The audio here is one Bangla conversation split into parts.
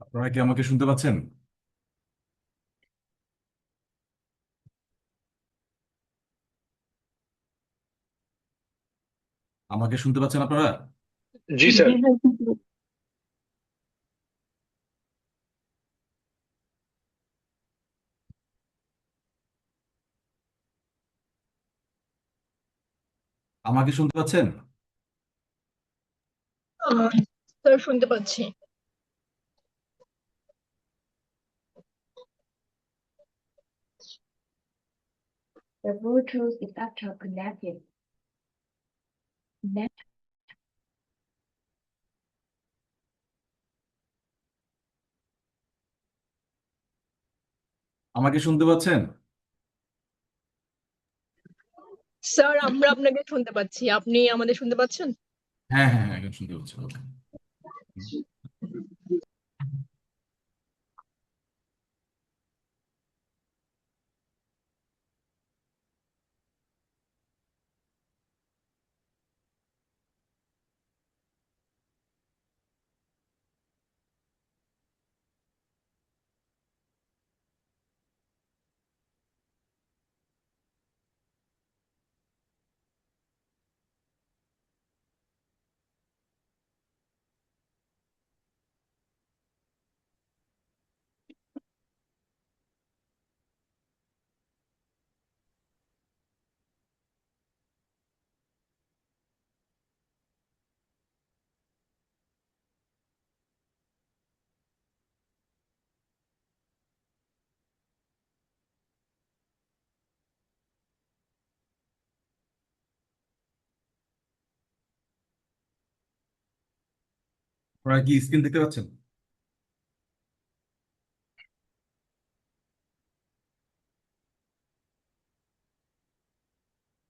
আপনারা কি আমাকে শুনতে পাচ্ছেন? আমাকে শুনতে পাচ্ছেন আপনারা? জি স্যার। আমাকে শুনতে পাচ্ছেন? আহ, স্যার শুনতে পাচ্ছি। The Bluetooth is after connected. Net আমাকে শুনতে পাচ্ছেন? স্যার আমরা আপনাকে শুনতে পাচ্ছি, আপনি আমাদের শুনতে পাচ্ছেন? হ্যাঁ হ্যাঁ হ্যাঁ, এখন শুনতে পাচ্ছি। Okay. আপনারা কি স্ক্রিন দেখতে পাচ্ছেন?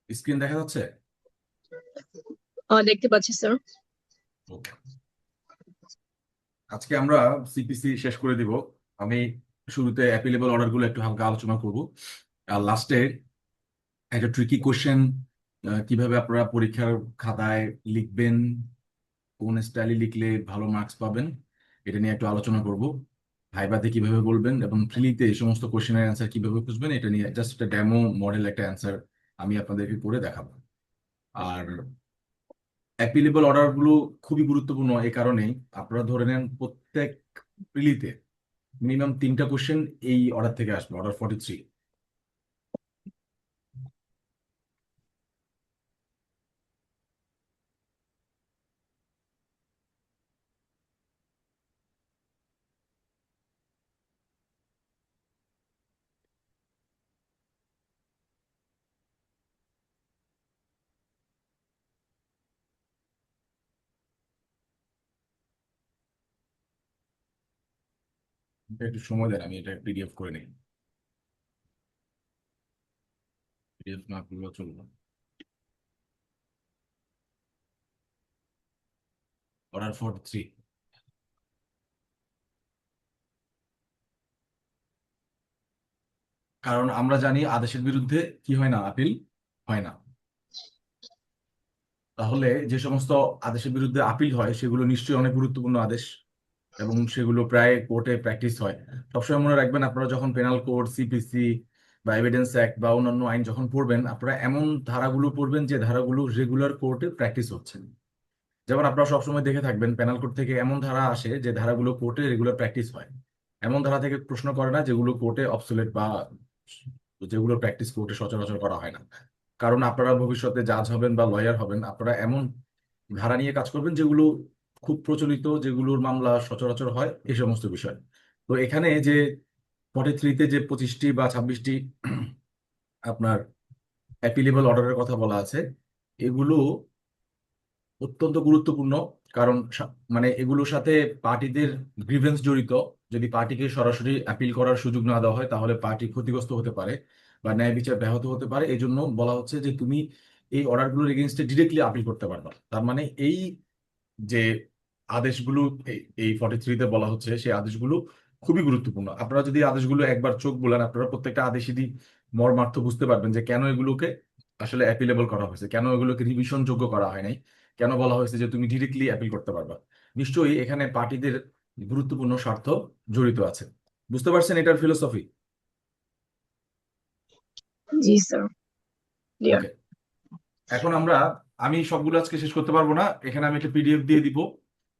স্ক্রিন দেখা যাচ্ছে? দেখতে পাচ্ছি স্যার। Okay. আজকে আমরা সিপিসি শেষ করে দিব। আমি শুরুতে অ্যাপিলেবল অর্ডার গুলো একটু হালকা আলোচনা করব, আর লাস্টে একটা ট্রিকি কোশ্চেন কিভাবে আপনারা পরীক্ষার খাতায় লিখবেন, কোন স্টাইলে লিখলে ভালো মার্কস পাবেন, এটা নিয়ে একটু আলোচনা করব। ভাইভাতে কিভাবে বলবেন এবং প্রিলিতে এই সমস্ত কোশ্চেনের অ্যান্সার কিভাবে খুঁজবেন, এটা নিয়ে জাস্ট একটা ডেমো মডেল একটা অ্যান্সার আমি আপনাদেরকে করে দেখাবো। আর অ্যাপিলেবল অর্ডার গুলো খুবই গুরুত্বপূর্ণ এই কারণেই, আপনারা ধরে নেন প্রত্যেক প্রিলিতে মিনিমাম 3টা কোশ্চেন এই অর্ডার থেকে আসবে, অর্ডার 43। এটা একটু সময় দেন, আমি এটা পিডিএফ করে নিই। পিডিএফ না করলেও চলবে। অর্ডার 43, কারণ আমরা জানি আদেশের বিরুদ্ধে কি হয় না, আপিল হয় না। তাহলে যে সমস্ত আদেশের বিরুদ্ধে আপিল হয় সেগুলো নিশ্চয়ই অনেক গুরুত্বপূর্ণ আদেশ, এবং সেগুলো প্রায় কোর্টে প্র্যাকটিস হয়। সবসময় মনে রাখবেন, আপনারা যখন পেনাল কোড, সিপিসি বা এভিডেন্স অ্যাক্ট বা অন্যান্য আইন যখন পড়বেন, আপনারা এমন ধারাগুলো পড়বেন যে ধারাগুলো রেগুলার কোর্টে প্র্যাকটিস হচ্ছে। যেমন আপনারা সবসময় দেখে থাকবেন পেনাল কোড থেকে এমন ধারা আসে যে ধারাগুলো কোর্টে রেগুলার প্র্যাকটিস হয়। এমন ধারা থেকে প্রশ্ন করে না যেগুলো কোর্টে অবসোলেট বা যেগুলো প্র্যাকটিস কোর্টে সচরাচর করা হয় না। কারণ আপনারা ভবিষ্যতে জাজ হবেন বা লয়ার হবেন, আপনারা এমন ধারা নিয়ে কাজ করবেন যেগুলো খুব প্রচলিত, যেগুলোর মামলা সচরাচর হয়, এই সমস্ত বিষয়। তো এখানে যে 43-তে যে 25টি বা 26টি আপনার অ্যাপিলেবল অর্ডারের কথা বলা আছে, এগুলো অত্যন্ত গুরুত্বপূর্ণ। কারণ মানে এগুলোর সাথে পার্টিদের গ্রিভেন্স জড়িত। যদি পার্টিকে সরাসরি অ্যাপিল করার সুযোগ না দেওয়া হয় তাহলে পার্টি ক্ষতিগ্রস্ত হতে পারে বা ন্যায় বিচার ব্যাহত হতে পারে। এই জন্য বলা হচ্ছে যে তুমি এই অর্ডারগুলোর এগেনস্টে ডিরেক্টলি আপিল করতে পারবা। তার মানে এই যে আদেশগুলো এই 43-তে বলা হচ্ছে, সেই আদেশগুলো খুবই গুরুত্বপূর্ণ। আপনারা যদি আদেশগুলো একবার চোখ বুলান, আপনারা প্রত্যেকটা আদেশেরই মর্মার্থ বুঝতে পারবেন যে কেন এগুলোকে আসলে অ্যাপিলেবল করা হয়েছে, কেন এগুলোকে রিভিশন যোগ্য করা হয় নাই, কেন বলা হয়েছে যে তুমি ডিরেক্টলি অ্যাপিল করতে পারবা। নিশ্চয়ই এখানে পার্টিদের গুরুত্বপূর্ণ স্বার্থ জড়িত আছে। বুঝতে পারছেন এটার ফিলোসফি? জি স্যার, ক্লিয়ার। ওকে, এখন আমি সবগুলো আজকে শেষ করতে পারবো না, এখানে আমি একটা পিডিএফ দিয়ে দিব।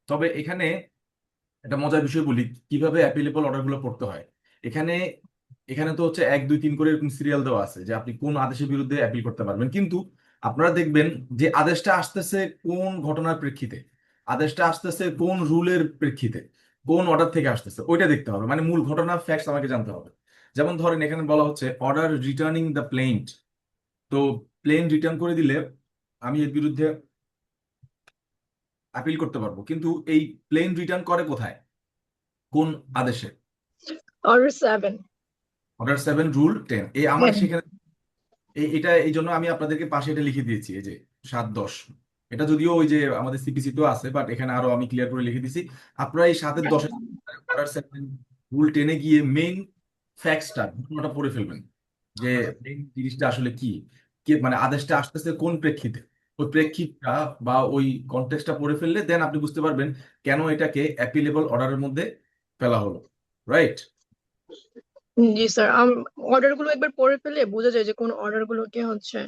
তবে এখানে একটা মজার বিষয় বলি কিভাবে অ্যাপিলেবল অর্ডার গুলো পড়তে হয়। এখানে এখানে তো হচ্ছে 1 2 3 করে এরকম সিরিয়াল দেওয়া আছে যে আপনি কোন আদেশের বিরুদ্ধে অ্যাপিল করতে পারবেন, কিন্তু আপনারা দেখবেন যে আদেশটা আসতেছে কোন ঘটনার প্রেক্ষিতে, আদেশটা আসতেছে কোন রুলের প্রেক্ষিতে, কোন অর্ডার থেকে আসতেছে, ওইটা দেখতে হবে। মানে মূল ঘটনা ফ্যাক্টস আমাকে জানতে হবে। যেমন ধরেন এখানে বলা হচ্ছে অর্ডার রিটার্নিং দ্য প্লেন্ট। তো প্লেন রিটার্ন করে দিলে আমি এর বিরুদ্ধে আপিল করতে পারবো, কিন্তু এই প্লেন রিটার্ন করে কোথায়, কোন আদেশে? অর্ডার 7। Order 7, rule 10। এই আমার হ্যাঁ। সেখানে এটা এই জন্য আমি আপনাদেরকে পাশে এটা লিখে দিয়েছি, এই যে 7 10। এটা যদিও ওই যে আমাদের সিপিসি তো আছে, বাট এখানে আরো আমি ক্লিয়ার করে লিখে দিছি। আপনারা এই 7 10 অর্ডার 7, রুল 10-এ গিয়ে মেইন ফ্যাক্টসটা, ঘটনাটা পড়ে ফেলবেন যে মেইন জিনিসটা আসলে কি, কে মানে আদেশটা আসতেছে কোন প্রেক্ষিতে। ওই প্রেক্ষিতটা বা ওই কনটেক্সটটা পড়ে ফেললে দেন আপনি বুঝতে পারবেন কেন এটাকে অ্যাপিলেবল অর্ডারের মধ্যে ফেলা হলো। রাইট? জি স্যার, অর্ডার গুলো একবার পড়ে ফেলে বোঝা যায় যে কোন অর্ডার গুলোকে হচ্ছে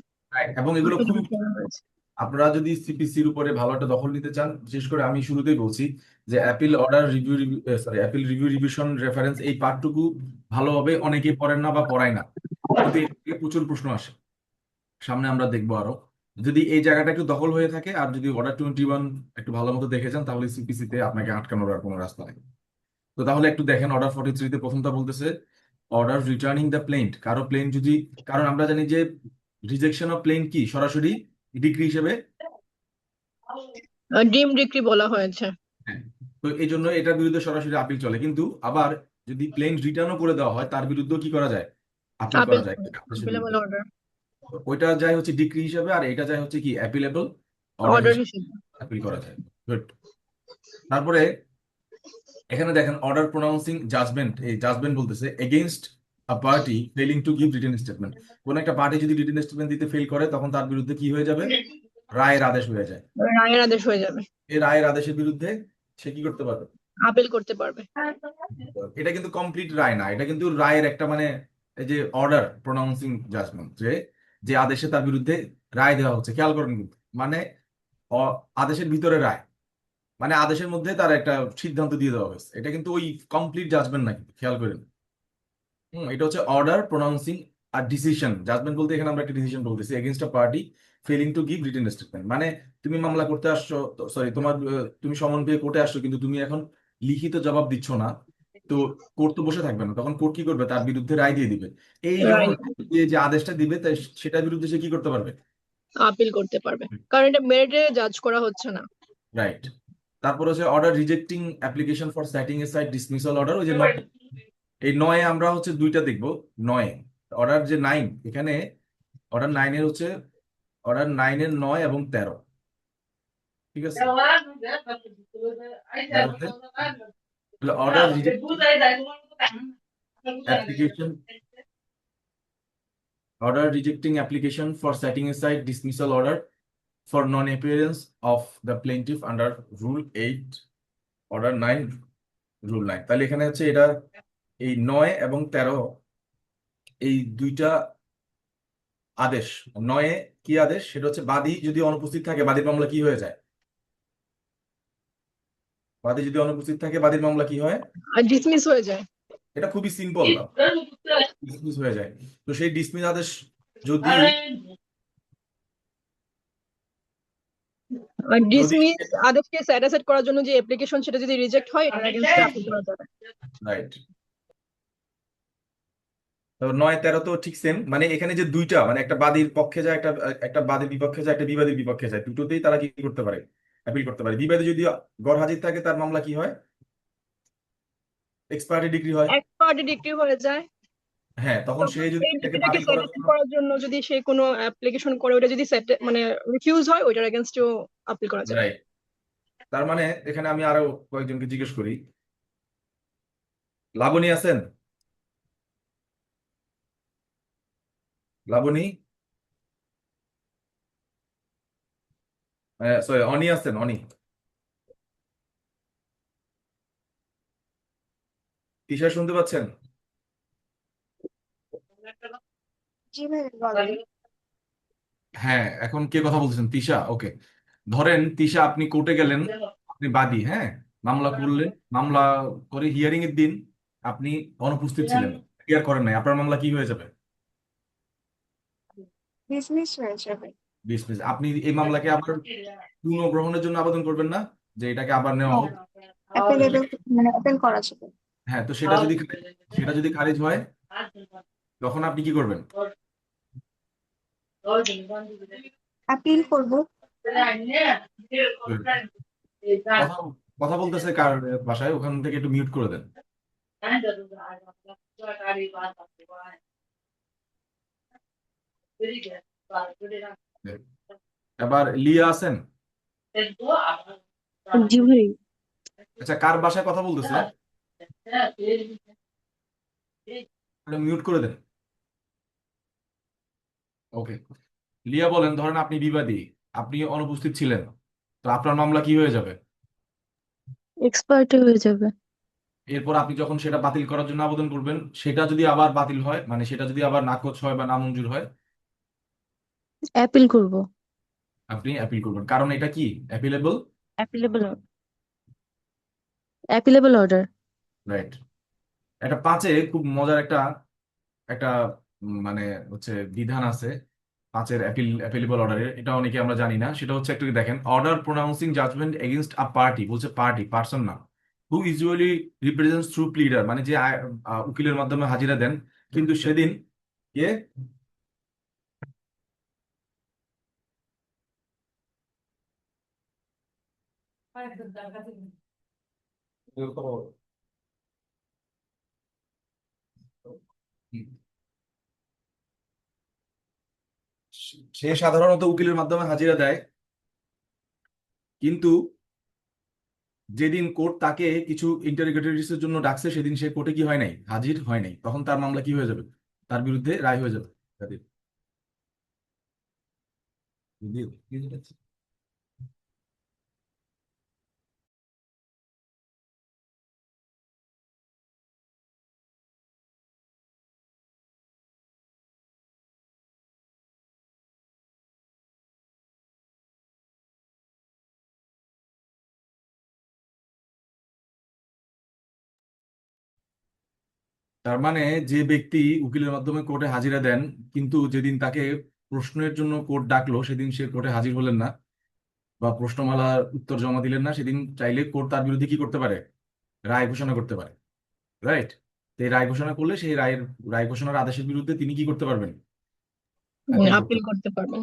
এবং এগুলো খুবই, applicable করা হয়েছে। আপনারা যদি সিপিসির উপরে ভালো একটা দখল নিতে চান, বিশেষ করে আমি শুরুতেই বলছি যে appeal order review, sorry appeal review revision reference, এই পার্টটুকু ভালোভাবে অনেকেই পড়েন না বা পড়ায় না, কিন্তু এর থেকে প্রচুর প্রশ্ন আসে, সামনে আমরা দেখবো আরো। যদি এই জায়গাটা একটু দখল হয়ে থাকে আর যদি অর্ডার 21 একটু ভালো মতো দেখে যান, তাহলে সিপিসিতে আপনাকে আটকানোর আর কোনো রাস্তা নেই। তো তাহলে একটু দেখেন অর্ডার 43-তে প্রথমটা বলতেছে অর্ডার রিটার্নিং দ্য প্লেন। কারো প্লেন যদি, কারণ আমরা জানি যে রিজেকশন অফ প্লেন কি সরাসরি ডিগ্রি হিসেবে, ডিম ডিক্রি বলা হয়েছে। হ্যাঁ, তো এই জন্য এটার বিরুদ্ধে সরাসরি আপিল চলে, কিন্তু আবার যদি প্লেন রিটার্নও করে দেওয়া হয় তার বিরুদ্ধেও কি করা যায়, আপিল আপিল করা যায় আদেশের আপিলেবল বিরুদ্ধে। অর্ডার ওইটা যায় হচ্ছে ডিক্রি হিসাবে, আর এটা যায় হচ্ছে কি অ্যাপিলেবল অর্ডার অর্ডার হিসেবে হিসেবে। আপিল করা যায়। Good. তারপরে এখানে দেখেন অর্ডার প্রোনাউন্সিং জাজমেন্ট, এই জাজমেন্ট বলতেছে against a party failing to give written statement. কোন একটা পার্টি যদি রিটেন স্টেটমেন্ট দিতে ফেল করে তখন তার বিরুদ্ধে কি হয়ে যাবে, রায়ের আদেশ হয়ে যায়। রায়ের আদেশ হয়ে যাবে, এই রায়ের আদেশের বিরুদ্ধে সে কি করতে পারবে, আপিল করতে পারবে। এটা কিন্তু কমপ্লিট রায় না, এটা কিন্তু রায়ের একটা মানে এই যে অর্ডার প্রোনাউন্সিং জাজমেন্ট, যে যে আদেশে তার বিরুদ্ধে রায় দেওয়া হচ্ছে, খেয়াল করেন কিন্তু মানে আদেশের ভিতরে রায়, মানে আদেশের মধ্যে তার একটা সিদ্ধান্ত দিয়ে দেওয়া হয়েছে, এটা কিন্তু ওই কমপ্লিট জাজমেন্ট না, কিন্তু খেয়াল করেন। এটা হচ্ছে অর্ডার প্রোনাউন্সিং আর ডিসিশন। জাজমেন্ট বলতে এখানে আমরা একটা ডিসিশন বলতেছি against a party failing to give written statement, মানে তুমি মামলা করতে আসছো, সরি তোমার তুমি সমন পেয়ে কোর্টে আসছো, কিন্তু তুমি এখন লিখিত জবাব দিচ্ছ না, তো কোর্ট তো বসে থাকবে না, তখন কোর্ট কি করবে, তার বিরুদ্ধে রায় দিয়ে দিবে। এই যখন রাইট, রায় দিয়ে যে আদেশটা দিবে তাই সেটার বিরুদ্ধে সে কি করতে পারবে, আপিল করতে পারবে, কারণ এটা মেরিটে জাজ করা হচ্ছে না। রাইট। তারপর হচ্ছে order rejecting application for setting A side dismissal order, ওই যে এই নয়ে আমরা হচ্ছে দুইটা দেখবো। নয়ে অর্ডার যে 9, এখানে অর্ডার 9-এর হচ্ছে অর্ডার 9-এর 9 এবং 13, ঠিক আছে। 13-তে order rejecting application, order rejecting application for setting aside dismissal order for non appearance of the plaintiff under rule 8, order 9, rule 9। তাহলে এখানে হচ্ছে এটা এই 9 এবং 13 এই দুইটা আদেশ। 9-এ কি আদেশ, সেটা হচ্ছে বাদী যদি অনুপস্থিত থাকে বাদীর মামলা কি হয়ে যায়, বাদী যদি অনুপস্থিত থাকে বাদীর মামলা কি হয়, আর ডিসমিস হয়ে যায়। এটা খুবই সিম্পল, ডিসমিস হয়ে যায়। তো সেই ডিসমিস আদেশ যদি আর যদি ডিসমিস আদেশকে স্যাটিসফাইড করার জন্য যে অ্যাপ্লিকেশন, সেটা যদি রিজেক্ট হয়, এটার এগেইনস্টে আপিল করা যাবে। রাইট। তো 9-13 তো ঠিক সেম, মানে এখানে যে দুইটা মানে একটা বাদীর পক্ষে যায়, একটা একটা বাদীর বিপক্ষে যায়, একটা বিবাদীর বিপক্ষে যায়, দুটোতেই তারা কি করতে পারে, অ্যাপিল করতে পারে। বিবাদী যদি গরহাজির থাকে তার মামলা কি হয়, এক্সপায়ারি ডিগ্রি হয়। এক পার্টি ডিগ্রি হয়ে যায়। হ্যাঁ, তখন সে তখন যদি এই এটাকে ডিগ্রিটাকে বাতিল করার স্যাটিসফাইড জন্য, করার জন্য যদি সে কোনো অ্যাপ্লিকেশন করে, ওটা যদি মানে রিফিউজ হয়, ওইটার এগেইনস্টেও আপিল করা যাবে। রাইট। তার মানে এখানে আমি আরো কয়েকজনকে জিজ্ঞেস করি। লাবণী আছেন, লাবণী, সরি অনি আছেন, অনি, তিশা শুনতে পাচ্ছেন? জি ভাই বলেন। হ্যাঁ, এখন কে কথা বলতেছেন, তিশা? ওকে, ধরেন তিশা আপনি কোর্টে গেলেন, আপনি বাদী, হ্যাঁ, মামলা করলেন, মামলা করে হিয়ারিং এর দিন আপনি অনুপস্থিত ছিলেন, ক্লিয়ার করেন নাই, আপনার মামলা কি হয়ে যাবে, ডিসমিস হয়ে যাবে। ডিসমিস। আপনি এই মামলাকে আবার পুনর্গ্রহণের জন্য আবেদন করবেন না, যে এটাকে আবার নেওয়া হোক? অ্যাপেলেবল, মানে অ্যাপেল করা যাবে। হ্যাঁ, তো সেটা যদি খারিজ হয় তখন আপনি কি করবেন? অ্যাপিল করব। কথা কথা বলতেছে কার বাসায়, ওখান থেকে একটু মিউট করে দেন। এবার লিয়া আছেন? জি ভাই। আচ্ছা, কার বাসায় কথা বলতেছে, মিউট করে দেন। ওকে, লিয়া বলেন, ধরেন আপনি বিবাদী, আপনি অনুপস্থিত ছিলেন, তো আপনার মামলা কি হয়ে যাবে? এক্সপার্টে হয়ে যাবে। এরপর আপনি যখন সেটা বাতিল করার জন্য আবেদন করবেন, সেটা যদি আবার বাতিল হয়, মানে সেটা যদি আবার নাকচ হয় বা নামঞ্জুর হয়, অ্যাপিল করব। আপনি অ্যাপিল করবেন, কারণ এটা কি অ্যাপিলেবল। অ্যাপিলেবল, অ্যাপিলেবল অর্ডার। রাইট। একটা 5-এ খুব মজার একটা একটা মানে হচ্ছে বিধান আছে 5-এর অ্যাপিলেবল অর্ডারের, এটা অনেকে আমরা জানি না। সেটা হচ্ছে একটু দেখেন, order pronouncing judgment against a party, বলছে পার্টি, পার্সন না, who usually represents through pleader, মানে যে উকিলের মাধ্যমে হাজিরা দেন, কিন্তু সেদিন কে, সে সাধারণত উকিলের মাধ্যমে হাজিরা দেয়, কিন্তু যেদিন কোর্ট তাকে কিছু ইন্টারোগেটরিজের জন্য ডাকছে সেদিন সে কোর্টে কি হয় নাই, হাজির হয় নাই, তখন তার মামলা কি হয়ে যাবে, তার বিরুদ্ধে রায় হয়ে যাবে তাদের। তার মানে যে ব্যক্তি উকিলের মাধ্যমে কোর্টে হাজিরা দেন, কিন্তু যেদিন তাকে প্রশ্নের জন্য কোর্ট ডাকলো সেদিন সে কোর্টে হাজির হলেন না বা প্রশ্নমালার উত্তর জমা দিলেন না, সেদিন চাইলে কোর্ট তার বিরুদ্ধে কি করতে পারে, রায় ঘোষণা করতে পারে। রাইট? এই রায় ঘোষণা করলে সেই রায় ঘোষণার আদেশের বিরুদ্ধে তিনি কি করতে পারবেন, আপিল করতে আপিল করতে পারবেন।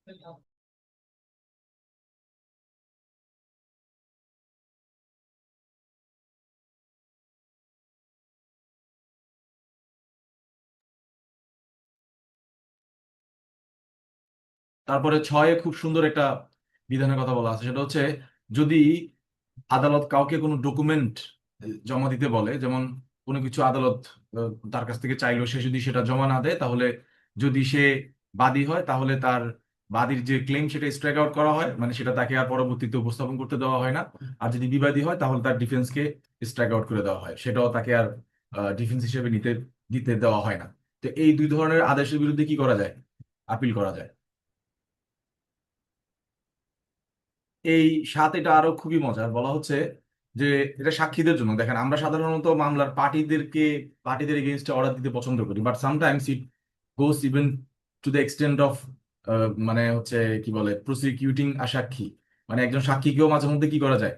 পারবেন। তারপরে ছয়ে খুব সুন্দর একটা বিধানের কথা বলা আছে, সেটা হচ্ছে যদি আদালত কাউকে কোনো ডকুমেন্ট জমা দিতে বলে, যেমন কোনো কিছু আদালত তার কাছ থেকে চাইলো, সে যদি সেটা জমা না দেয়, তাহলে যদি সে বাদী হয় তাহলে তার বাদীর যে ক্লেম সেটা স্ট্রাইক আউট করা হয়, মানে সেটা তাকে আর পরবর্তীতে উপস্থাপন করতে দেওয়া হয় না। আর যদি বিবাদী হয় তাহলে তার ডিফেন্সকে স্ট্রাইক আউট করে দেওয়া হয়, সেটাও তাকে আর ডিফেন্স হিসেবে দিতে দেওয়া হয় না। তো এই দুই ধরনের আদেশের বিরুদ্ধে কি করা যায়, আপিল করা যায়। এই সাত, এটা আরো খুবই মজার, বলা হচ্ছে যে এটা সাক্ষীদের জন্য। দেখেন, আমরা সাধারণত মামলার পার্টিদের এগেইনস্টে অর্ডার দিতে পছন্দ করি, but sometimes it goes even to the extent of, মানে হচ্ছে কি বলে, প্রসিকিউটিং আ সাক্ষী, মানে একজন সাক্ষীকেও মাঝে মধ্যে কি করা যায়,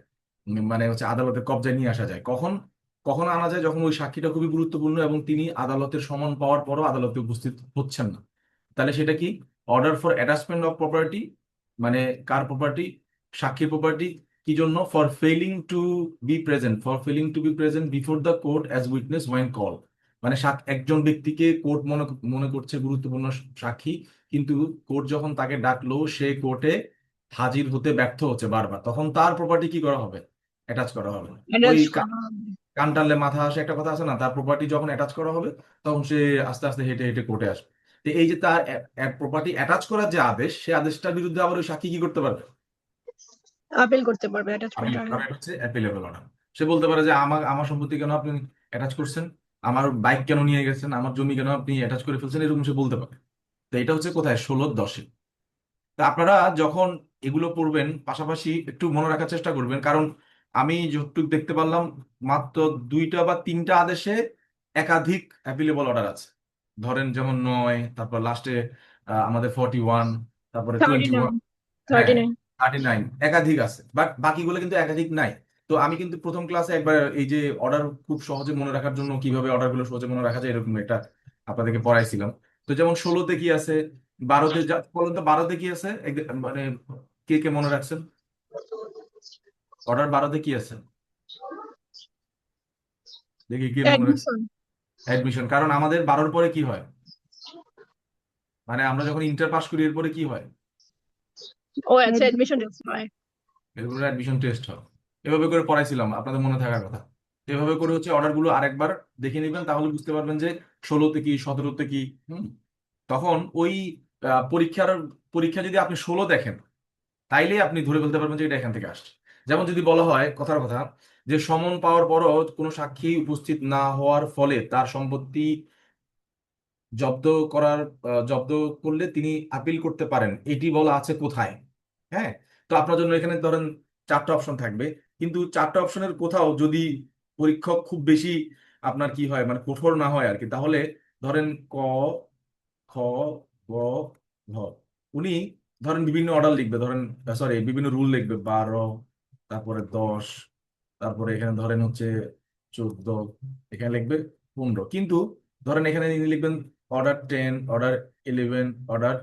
মানে হচ্ছে আদালতের কবজায় নিয়ে আসা যায়। কখন কখন আনা যায়, যখন ওই সাক্ষীটা খুবই গুরুত্বপূর্ণ এবং তিনি আদালতের সমন পাওয়ার পরও আদালতে উপস্থিত হচ্ছেন না। তাহলে সেটা কি, order for attachment of property, মানে কার প্রপার্টি, সাক্ষীর প্রপার্টি। কি জন্য, for failing to be present before the court as witness when call, মানে একজন ব্যক্তিকে কোর্ট মনে মনে করছে গুরুত্বপূর্ণ সাক্ষী, কিন্তু কোর্ট যখন তাকে ডাকলো সে কোর্টে হাজির হতে ব্যর্থ হচ্ছে বারবার, তখন তার প্রপার্টি কি করা হবে, অ্যাটাচ করা হবে। ওই অ্যাটাচ করা হবে। কান টানলে মাথা আসে একটা কথা আছে না, তার প্রপার্টি যখন অ্যাটাচ করা হবে তখন সে আস্তে আস্তে হেঁটে হেঁটে কোর্টে আসবে। তো এই যে তার প্রপার্টি অ্যাটাচ করার যে আদেশ, সে আদেশটার বিরুদ্ধে আবার ওই সাক্ষী কি করতে পারবে, আপিল করতে পারবে অ্যাটাচমেন্ট আপিল অর্ডার। করা। এটা হচ্ছে অ্যাপিলেবল অর্ডার। সে বলতে পারে যে আমার আমার সম্পত্তি কেন আপনি অ্যাটাচ করছেন, আমার বাইক কেন নিয়ে গেছেন, আমার জমি কেন আপনি অ্যাটাচ করে ফেলছেন, এরকম সে বলতে পারে। তো এটা হচ্ছে কোথায়, 16-10-এ। তা আপনারা যখন এগুলো পড়বেন পাশাপাশি একটু মনে রাখার চেষ্টা করবেন, কারণ আমি যতটুকু দেখতে পারলাম মাত্র 2টা বা 3টা আদেশে একাধিক অ্যাপিলেবল অর্ডার আছে। ধরেন যেমন 9, তারপর লাস্টে আমাদের 41, তারপরে 39। 21। হ্যাঁ, 39। 39 একাধিক আছে, বাট বাকিগুলো কিন্তু একাধিক নাই। তো আমি কিন্তু প্রথম ক্লাসে একবার এই যে অর্ডার খুব সহজে মনে রাখার জন্য কিভাবে অর্ডারগুলো সহজে মনে রাখা যায় এরকম একটা আপনাদেরকে পড়াইছিলাম। তো যেমন 16তে কি আছে, 12তে, বলুন তো 12তে কি আছে, মানে কে কে মনে রাখছেন, অর্ডার 12তে কি আছে, দেখি কে মনে রাখছে। অ্যাডমিশন। অ্যাডমিশন, কারণ আমাদের 12-র পরে কি হয়, মানে আমরা যখন ইন্টার পাস করি এরপরে কি হয়, ও আচ্ছা, অ্যাডমিশন টেস্ট হয়। এরপরে অ্যাডমিশন টেস্ট হয়। এভাবে করে পড়াইছিলাম, আপনাদের মনে থাকার কথা। এভাবে করে হচ্ছে অর্ডারগুলো আরেকবার দেখে নেবেন, তাহলে বুঝতে পারবেন যে 16তে কি, 17তে কি। তখন ওই পরীক্ষার পরীক্ষা যদি আপনি 16 দেখেন, তাইলে আপনি ধরে ফেলতে পারবেন যে এটা এখান থেকে আসছে। যেমন যদি বলা হয় কথার কথা, যে সমন পাওয়ার পরও কোনো সাক্ষী উপস্থিত না হওয়ার ফলে তার সম্পত্তি জব্দ করার জব্দ করলে তিনি আপিল করতে পারেন, এটি বলা আছে কোথায়। হ্যাঁ, তো আপনার জন্য এখানে ধরেন 4টা অপশন থাকবে, কিন্তু 4টা অপশনের কোথাও যদি পরীক্ষক খুব বেশি আপনার কি হয়, মানে কঠোর না হয় আর কি, তাহলে ধরেন ক, খ, গ, ঘ, উনি ধরেন বিভিন্ন অর্ডার লিখবে, ধরেন সরি বিভিন্ন রুল লিখবে, 12, তারপরে 10, তারপরে এখানে ধরেন হচ্ছে 14, এখানে লিখবে 15, কিন্তু ধরেন এখানে ইনি লিখবেন অর্ডার 10, অর্ডার 11, অর্ডার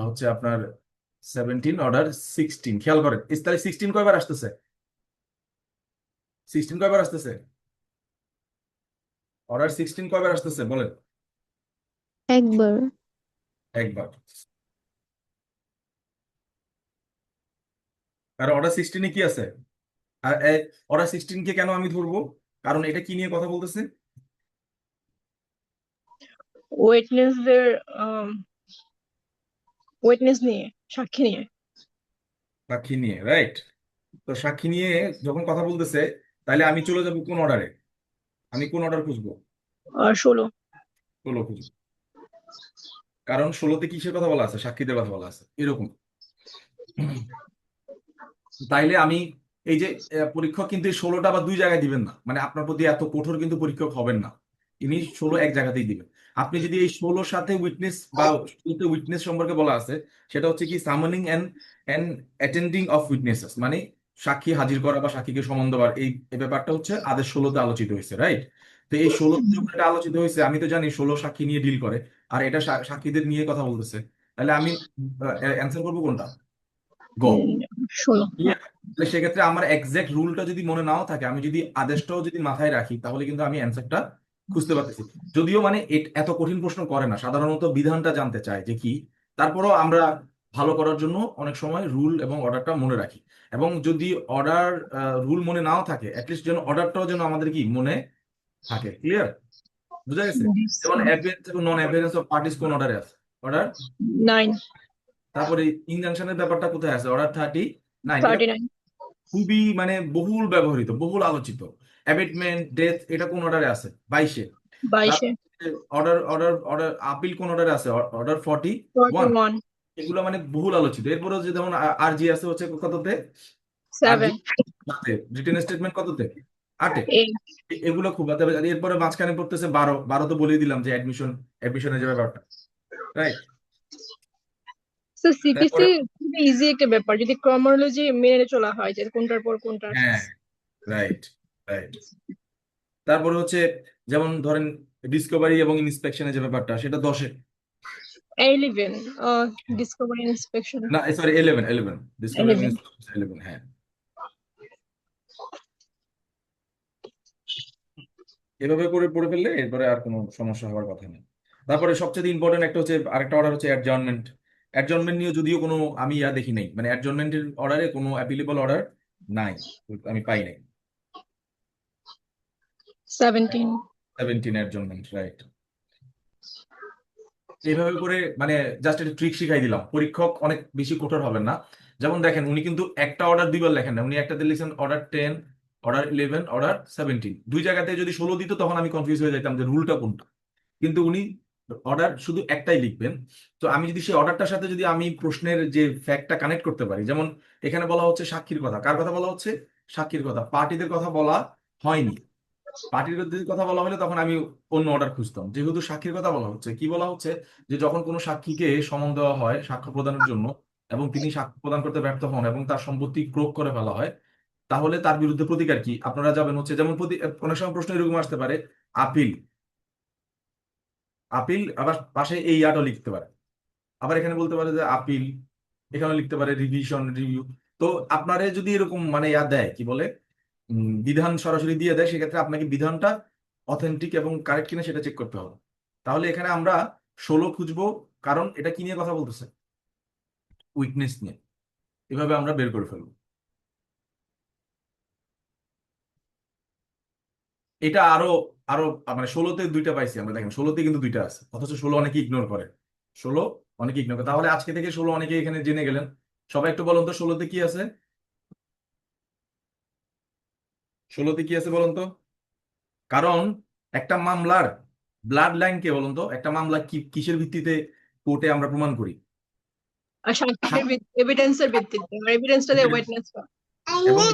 হচ্ছে আপনার 17 অর্ডার 16, খেয়াল করেন তাহলে 16 কয়বার আসতেছে? 16 কয়বার আসতেছে? অর্ডার 16 কয়বার আসতেছে বলেন? একবার। একবার। আর অর্ডার 16 কি আছে? আর অর্ডার 16 কে কেন আমি ধরবো? কারণ এটা কি নিয়ে কথা বলতেছে? ওয়েটনেসদের ওয়েটনেস নিয়ে, সাক্ষী নিয়ে। সাক্ষী নিয়ে, রাইট? তো সাক্ষী নিয়ে যখন কথা বলতেছে, তাহলে আমি চলে যাব কোন অর্ডারে? আমি কোন অর্ডার খুঁজবো? আর 16। 16 খুঁজবো। কারণ 16তে কিসের কথা বলা আছে? সাক্ষীদের কথা বলা আছে, এরকম। তাইলে আমি এই যে পরীক্ষক কিন্তু এই 16টা বা দুই জায়গায় দিবেন না, মানে আপনার প্রতি এত কঠোর কিন্তু পরীক্ষক হবেন না। ইনি 16 এক জায়গাতেই দিবেন। আপনি যদি এই 16 সাথে উইটনেস বা 16 উইটনেস সম্পর্কে বলা আছে, সেটা হচ্ছে কি সামানিং অ্যান্ড অ্যাটেন্ডিং অফ উইটনেসেস, মানে সাক্ষী হাজির করা বা সাক্ষীকে সমন দেওয়ার এই ব্যাপারটা হচ্ছে আদেশ 16তে আলোচিত হয়েছে, রাইট? তো এই 16তে যখন এটা আলোচিত হয়েছে, আমি তো জানি 16 সাক্ষী নিয়ে ডিল করে, আর এটা সাক্ষীদের নিয়ে কথা বলতেছে, তাহলে আমি অ্যান্সার করবো কোনটা? গ। 16। Clear? তাহলে সেক্ষেত্রে আমার এক্সাক্ট রুলটা যদি মনে নাও থাকে, আমি যদি আদেশটাও যদি মাথায় রাখি, তাহলে কিন্তু আমি অ্যান্সারটা খুঁজতে পারতেছি। যদিও মানে এত কঠিন প্রশ্ন করে না, সাধারণত বিধানটা জানতে চায় যে কি। তারপরও আমরা ভালো করার জন্য অনেক সময় রুল এবং অর্ডারটা মনে রাখি। এবং যদি অর্ডার রুল মনে নাও থাকে, অ্যাটলিস্ট যেন অর্ডারটাও যেন আমাদের কি মনে থাকে। ক্লিয়ার? বুঝা গেছে? যেমন অ্যাপিয়ারেন্স এবং নন অ্যাপিয়ারেন্স অফ পার্টিস কোন অর্ডারে আছে? অর্ডার 9। তারপরে ইনজাংশনের ব্যাপারটা কোথায় আছে? অর্ডার 39। এটা 39। খুবই মানে বহুল ব্যবহৃত, বহুল আলোচিত। অ্যাবেটমেন্ট, ডেথ, এটা কোন অর্ডারে আছে? 22-এ। 22-এ। অর্ডার অর্ডার অর্ডার আপিল কোন অর্ডারে আছে? অর্ডার 41। 41। এগুলো মানে বহুল আলোচিত। এরপরে যে যেমন আরজি আছে হচ্ছে কততে? আরজি 7। রিটেন স্টেটমেন্ট কততে? 8-এ। 8। এগুলো খুব এরপরে মাঝখানে পড়তেছে 12। 12 তো বলেই দিলাম যে অ্যাডমিশনের যে ব্যাপারটা, রাইট? তো সিপিসি তারপরে খুবই ইজি একটা ব্যাপার যদি ক্রোনোলজি মেনে চলা হয় যে কোনটার পর কোনটা হ্যাঁ, আসছে। Right, right. তারপরে হচ্ছে যেমন ধরেন ডিসকভারি এবং ইন্সপেকশনের যে ব্যাপারটা, সেটা 10-এ। 11 ডিসকভারি ইন্সপেকশন। না, সরি, 11 ডিসকভারি এবং 11। ইন্সপেকশন 11, হ্যাঁ। এভাবে করে পড়ে ফেললে এরপরে আর কোনো সমস্যা হওয়ার কথা নেই। তারপরে সবচেয়ে ইম্পর্টেন্ট একটা হচ্ছে, আরেকটা অর্ডার হচ্ছে অ্যাডজর্নমেন্ট। অ্যাডজর্নমেন্ট নিয়ে যদিও কোনো আমি দেখি নাই, মানে অ্যাডজর্নমেন্টের অর্ডারে কোনো অ্যাপিলেবল অর্ডার নাই, আমি পাই নাই। 17। 17 অ্যাডজর্নমেন্ট, রাইট। এইভাবে করে মানে জাস্ট একটা ট্রিক শিখাই দিলাম, পরীক্ষক অনেক বেশি কঠোর হবেন না। যেমন দেখেন, উনি কিন্তু একটা অর্ডার দুইবার লেখেন না, উনি একটাতে লিখছেন অর্ডার 10, অর্ডার 11, অর্ডার 17। দুই জায়গাতে যদি 16 দিত, তখন আমি কনফিউজ হয়ে যেতাম যে রুলটা কোনটা। কিন্তু উনি অর্ডার শুধু একটাই লিখবেন। তো আমি যদি সেই অর্ডারটার সাথে যদি আমি প্রশ্নের যে ফ্যাক্টটা কানেক্ট করতে পারি, যেমন এখানে বলা হচ্ছে সাক্ষীর কথা, কার কথা বলা হচ্ছে? সাক্ষীর কথা, পার্টিদের কথা বলা হয়নি। পার্টির যদি কথা বলা হলে তখন আমি অন্য অর্ডার খুঁজতাম। যেহেতু সাক্ষীর কথা বলা হচ্ছে, কি বলা হচ্ছে? যে যখন কোনো সাক্ষীকে সমন দেওয়া হয় সাক্ষ্য প্রদানের জন্য, এবং তিনি সাক্ষ্য প্রদান করতে ব্যর্থ হন এবং তার সম্পত্তি ক্রোক করে ফেলা হয়, তাহলে তার বিরুদ্ধে প্রতিকার কি? আপনারা যাবেন হচ্ছে, যেমন অনেক সময় প্রশ্ন এরকম আসতে পারে, আপিল। আপিল আবার পাশে এই ইয়াটাও লিখতে পারে। আবার এখানে বলতে পারে যে আপিল, এখানে লিখতে পারে রিভিশন, রিভিউ। তো আপনারে যদি এরকম মানে ইয়া দেয়, কি বলে, বিধান সরাসরি দিয়ে দেয়, সেক্ষেত্রে আপনাকে বিধানটা অথেন্টিক এবং কারেক্ট কিনা সেটা চেক করতে হবে। তাহলে এখানে আমরা 16 খুঁজবো, কারণ এটা কি নিয়ে কথা বলতেছে? উইকনেস নিয়ে। এভাবে আমরা বের করে ফেলবো। এটা আরো আরো মানে 16তে দুইটা পাইছি আমরা, দেখেন 16তে কিন্তু দুইটা আছে, অথচ 16 অনেকে ইগনোর করে। 16 অনেকে ইগনোর করে। তাহলে আজকে থেকে 16 অনেকে এখানে জেনে গেলেন। সবাই একটু বলুন তো 16তে কি আছে? 16তে কি আছে বলুন তো? কারণ একটা মামলার ব্লাড লাইন, কে বলুন তো, একটা মামলা কিসের ভিত্তিতে কোর্টে আমরা প্রমাণ করি? আর সাক্ষীর এভিডেন্সের ভিত্তিতে এভিডেন্সটা দিয়ে Evidence। ওয়েটনেস এবং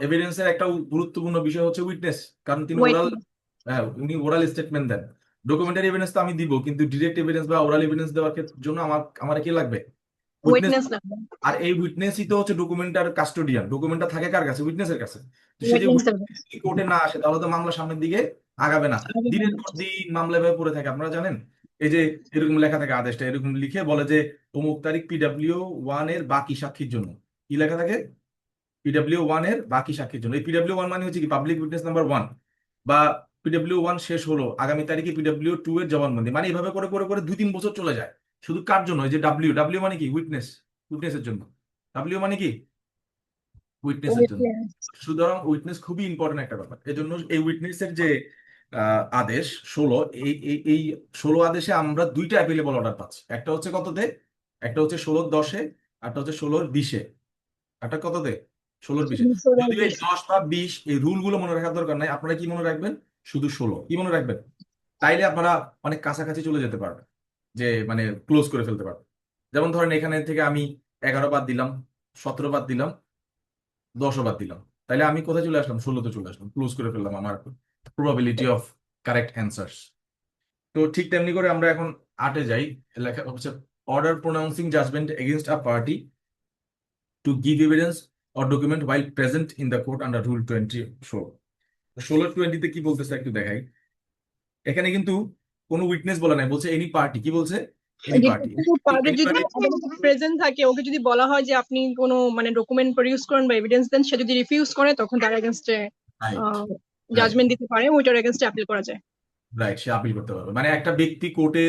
এভিডেন্সের একটা গুরুত্বপূর্ণ বিষয় হচ্ছে উইটনেস, কারণ তিনি ওরাল, ওয়েটনেস হ্যাঁ, উনি ওরাল স্টেটমেন্ট দেন। ডকুমেন্টারি এভিডেন্স তো আমি দিব, কিন্তু ডিরেক্ট এভিডেন্স বা ওরাল এভিডেন্স দেওয়ার জন্য আমার কি লাগবে? উইটনেস। ওয়েটনেস লাগবে। আর এই উইটনেসই তো হচ্ছে ডকুমেন্টার কাস্টোডিয়ান। ডকুমেন্টটা থাকে কার কাছে? উইটনেসের কাছে। তো সে যে ওয়েটনেস উইটনেস কোর্টে না আসে, তাহলে তো মামলা সামনের দিকে আগাবে না। লাগবে। দিনের পর দিন মামলা এভাবে পড়ে থাকে, আপনারা জানেন। এই যে এরকম লেখা থাকে আদেশটা, এরকম লিখে বলে যে অমুক তারিখ PW1 এর বাকি সাক্ষীর জন্য কি লেখা থাকে, PW1 এর বাকি সাক্ষীর জন্য। এই PW1 মানে হচ্ছে কি পাবলিক উইটনেস নাম্বার 1, বা PW1 শেষ হলো আগামী তারিখে PW2 এর জবানবন্দি। মানে এইভাবে করে করে করে 2-3 বছর চলে যায়। শুধু কার জন্য? এই যে ডাব্লিউ ডাব্লিউ মানে কি উইটনেস, উইটনেসের জন্য। ডাব্লিউ মানে কি উইটনেসের জন্য। সুতরাং উইটনেস খুবই ইম্পর্টেন্ট একটা ব্যাপার। এই জন্য এই উইটনেসের যে আদেশ 16, এই 16 আদেশে আমরা 2টা অ্যাপিলেবল অর্ডার পাচ্ছি। একটা হচ্ছে কততে, একটা হচ্ছে 16/10-এ, একটা হচ্ছে 16/20-এ। একটা কততে, 16/20-এ। যদিও এই 10 বা 20 এই রুল গুলো মনে রাখার দরকার নাই, আপনারা কি মনে রাখবেন, শুধু 16 কি মনে রাখবেন। তাইলে আপনারা অনেক কাছাকাছি চলে যেতে পারবেন, যে মানে ক্লোজ করে ফেলতে পারবেন। যেমন ধরেন এখানে থেকে আমি 11 বাদ দিলাম, 17 বাদ দিলাম, 10 বাদ দিলাম, তাইলে আমি কোথায় চলে আসলাম, 16-তে চলে আসলাম, ক্লোজ করে ফেললাম আমার প্রবাবিলিটি অফ কারেক্ট অ্যান্সার্স। তো ঠিক তেমনি করে আমরা এখন 8-এ যাই। লেখা হচ্ছে order pronouncing judgment against a party to give evidence or document while present in the court under rule 20 16। 16-20-তে কি বলতেছে একটু দেখাই। এখানে কিন্তু কোনো উইটনেস বলা নাই, বলছে এনি পার্টি। কি বলছে, এনি পার্টি। পার্টি যদি প্রেজেন্ট থাকে, ওকে যদি বলা হয় যে আপনি কোনো মানে ডকুমেন্ট প্রডিউস করেন বা এভিডেন্স দেন, সে যদি রিফিউজ করে তখন তার এগেনস্টে জাজমেন্ট দিতে পারে, ওইটার এগেনস্টে অ্যাপিল করা যায়। রাইট, সে আপিল করতে পারবে। মানে একটা ব্যক্তি কোর্টে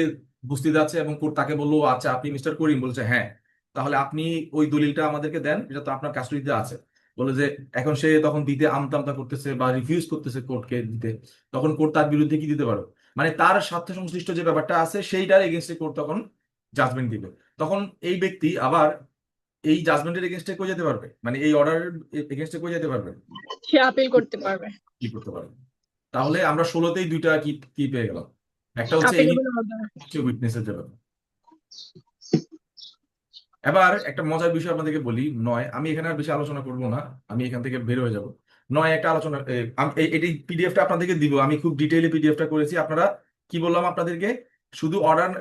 উপস্থিত আছে এবং কোর্ট তাকে বললো আচ্ছা আপনি মিস্টার করিম, বলছে হ্যাঁ, তাহলে আপনি ওই দলিলটা আমাদেরকে দেন, এটা তো আপনার কাস্টডিতে আছে। বলে যে এখন সে তখন দিতে আমতা করতেছে বা রিফিউজ করতেছে কোর্টকে দিতে, তখন কোর্ট তার বিরুদ্ধে কি দিতে পারবে, মানে তার স্বার্থ সংশ্লিষ্ট যে ব্যাপারটা আছে সেইটার এগেনস্টে কোর্ট তখন জাজমেন্ট দিবে। তখন এই ব্যক্তি আবার এই জাজমেন্টের এগেনস্টে কই যেতে পারবে, মানে এই অর্ডারের এগেনস্টে কই যেতে পারবে, সে আপিল করতে পারবে। কি করতে পারবে। তাহলে আমরা 16-তেই 2টা কি কি পেয়ে গেলাম। একটা হচ্ছে এনি, আপিলেবল অর্ডার। হচ্ছে উইটনেসের যে ব্যাপার। এবার একটা মজার বিষয় আপনাদেরকে বলি, নয় আমি এখানে আর বেশি আলোচনা করব না, আমি এখান থেকে বের হয়ে যাব। নয় একটা আলোচনা এটি পিডিএফটা আপনাদেরকে দিব, আমি খুব ডিটেইলে পিডিএফটা করেছি। আপনারা কি বললাম আপনাদেরকে, শুধু অর্ডার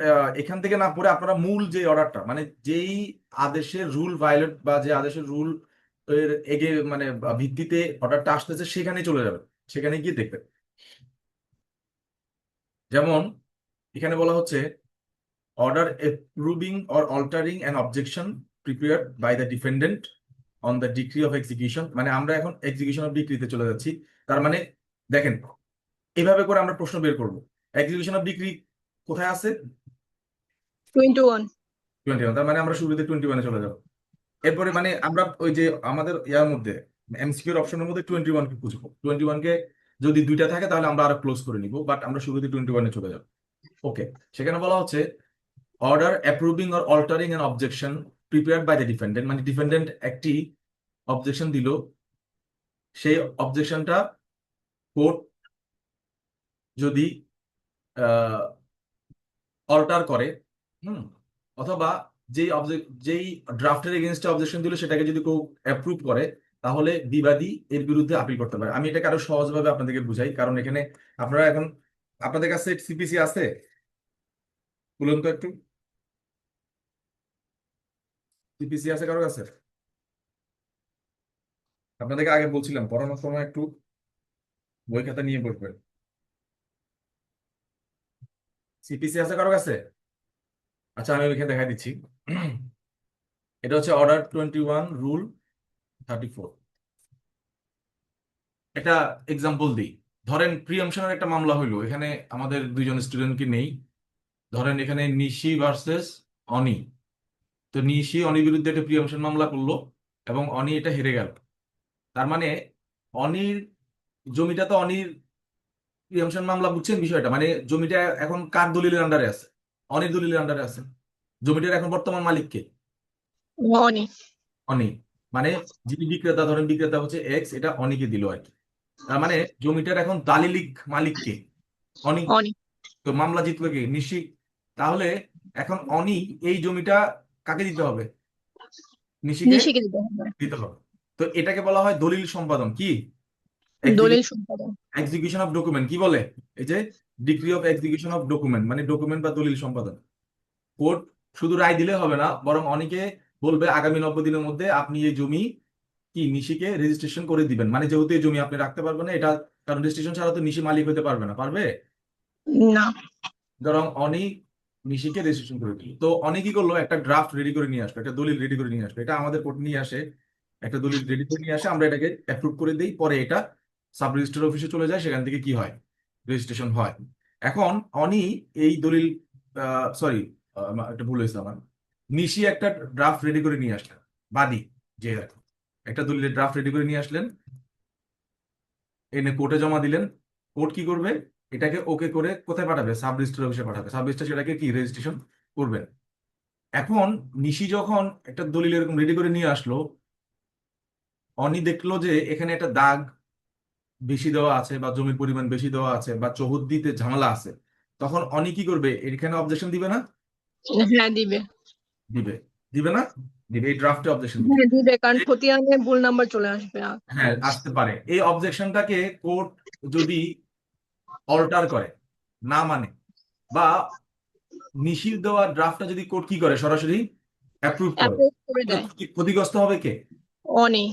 এখান থেকে না পড়ে আপনারা মূল যে অর্ডারটা, মানে যেই আদেশের রুল ভায়োলেট বা যে আদেশের রুল এর এগে মানে ভিত্তিতে অর্ডারটা আসতেছে সেখানে চলে যাবেন, সেখানে গিয়ে দেখবেন। যেমন এখানে বলা হচ্ছে order approving or altering an objection prepared by the defendant on the decree of execution। মানে আমরা এখন এক্সিকিউশন অফ ডিক্রিতে চলে যাচ্ছি। তার মানে দেখেন, এভাবে করে আমরা প্রশ্ন বের করব। এক্সিকিউশন অফ ডিক্রি কোথায় আছে, 21। 21। তার মানে আমরা শুরুতে 21-এ চলে যাব। এরপরে মানে আমরা ওই যে আমাদের ইয়ার মধ্যে এমসিকিউর অপশনের মধ্যে 21-কে খুঁজবো। 21-কে যদি 2টা থাকে তাহলে আমরা আরো ক্লোজ করে নিব, বাট আমরা শুরুতে 21-এ চলে যাব। ওকে, সেখানে বলা হচ্ছে order approving or altering an objection prepared by the defendant. মানে ডিফেন্ডেন্ট একটি অবজেকশন দিল, সেই অবজেকশনটা কোর্ট যদি অল্টার করে, হুম, অথবা যেই ড্রাফটের এগেনস্টে অবজেকশন দিল সেটাকে যদি কেউ অ্যাপ্রুভ করে, তাহলে বিবাদী এর বিরুদ্ধে আপিল করতে পারে। আমি এটাকে আরো সহজভাবে আপনাদেরকে বুঝাই, কারণ এখানে আপনারা এখন আপনাদের কাছে সিপিসি আছে, বলুন তো একটু, সিপিসি আছে কারো কাছে? আপনাদেরকে আগে বলছিলাম পড়ানোর সময় একটু বই খাতা নিয়ে বসবেন। সিপিসি আছে কারো কাছে? আচ্ছা আমি ওইখানে দেখা দিচ্ছি। এটা হচ্ছে অর্ডার 21 রুল 34। একটা এক্সাম্পল দিই। ধরেন প্রিএমশনের একটা মামলা হইলো, এখানে আমাদের 2জন স্টুডেন্টকে নেই। ধরেন এখানে নিশি ভার্সেস অনি। তো নিশি অনির বিরুদ্ধে একটা প্রিএমশন মামলা করলো এবং অনি এটা হেরে গেল। তার মানে অনির জমিটা তো অনির প্রিএমশন মামলা, বুঝছেন বিষয়টা, মানে জমিটা এখন কার দলিলের আন্ডারে আছে, অনির দলিলের আন্ডারে আছে। জমিটার এখন বর্তমান মালিক কে, অনি। অনি। মানে যিনি বিক্রেতা, ধরেন বিক্রেতা হচ্ছে এক্স, এটা অনিকে দিল আর কি। তার মানে জমিটার এখন দালিলিক মালিক কে, অনি। অনি। তো মামলা জিতলো কে, নিশি। তাহলে এখন অনি এই জমিটা কাকে দিতে হবে, নিশিকে নিশিকে দিতে হবে। দিতে হবে। তো এটাকে বলা হয় দলিল সম্পাদন। কি, দলিল সম্পাদন। Execution of document. কি বলে, এই যে degree of execution of document, মানে ডকুমেন্ট বা দলিল সম্পাদন। কোর্ট শুধু রায় দিলে হবে না, বরং অনেকে বলবে আগামী 90 দিনের মধ্যে আপনি এই জমি কি নিশিকে রেজিস্ট্রেশন করে দিবেন। মানে যেহেতু এই জমি আপনি রাখতে পারবেন না এটা, কারণ রেজিস্ট্রেশন ছাড়া তো নিশি মালিক হতে পারবে না, পারবে? না। বরং অনি নিশিকে রেজিস্ট্রেশন করে দিল। তো অনেকেই করলো একটা ড্রাফট রেডি করে নিয়ে আসলো, একটা দলিল রেডি করে নিয়ে আসলো, এটা আমাদের কোর্ট নিয়ে আসে, একটা দলিল রেডি করে নিয়ে আসে, আমরা এটাকে অ্যাপ্রুভ করে দিই, পরে এটা সাব রেজিস্ট্রার অফিসে চলে যায়, সেখান থেকে কি হয়, রেজিস্ট্রেশন হয়। এখন অনি এই দলিল, সরি, একটা ভুল হয়েছে আমার, নিশি একটা ড্রাফট রেডি করে নিয়ে আসলেন, বাদী যে একটা দলিলের ড্রাফট রেডি করে নিয়ে আসলেন, এনে কোর্টে জমা দিলেন। কোর্ট কি করবে, এটাকে ওকে করে কোথায় পাঠাবে, সাব রেজিস্ট্রার অফিসে পাঠাবে, সাব রেজিস্ট্রার সেটাকে কি রেজিস্ট্রেশন করবেন। এখন নিশি যখন একটা দলিল এরকম রেডি করে নিয়ে আসলো, অনি দেখলো যে এখানে একটা দাগ বেশি দেওয়া আছে, বা জমির পরিমাণ বেশি দেওয়া আছে, বা চৌহদ্দিতে ঝামেলা আছে, তখন অনি কি করবে, এখানে অবজেকশন দিবে না? হ্যাঁ দিবে। দিবে। দিবে না? দিবে, এই ড্রাফটে অবজেকশন দিবে। হ্যাঁ দিবে, কারণ খতিয়ানে ভুল নাম্বার চলে আসবে। হ্যাঁ, আসতে পারে। এই অবজেকশনটাকে কোর্ট যদি অল্টার করে, না মানে, বা নিশির দেওয়া ড্রাফটটা যদি কোর্ট কি করে, সরাসরি অ্যাপ্রুভ করে, অ্যাপ্রুভ করে তাহলে দেয় ক্ষতিগ্রস্ত হবে কে? অনি,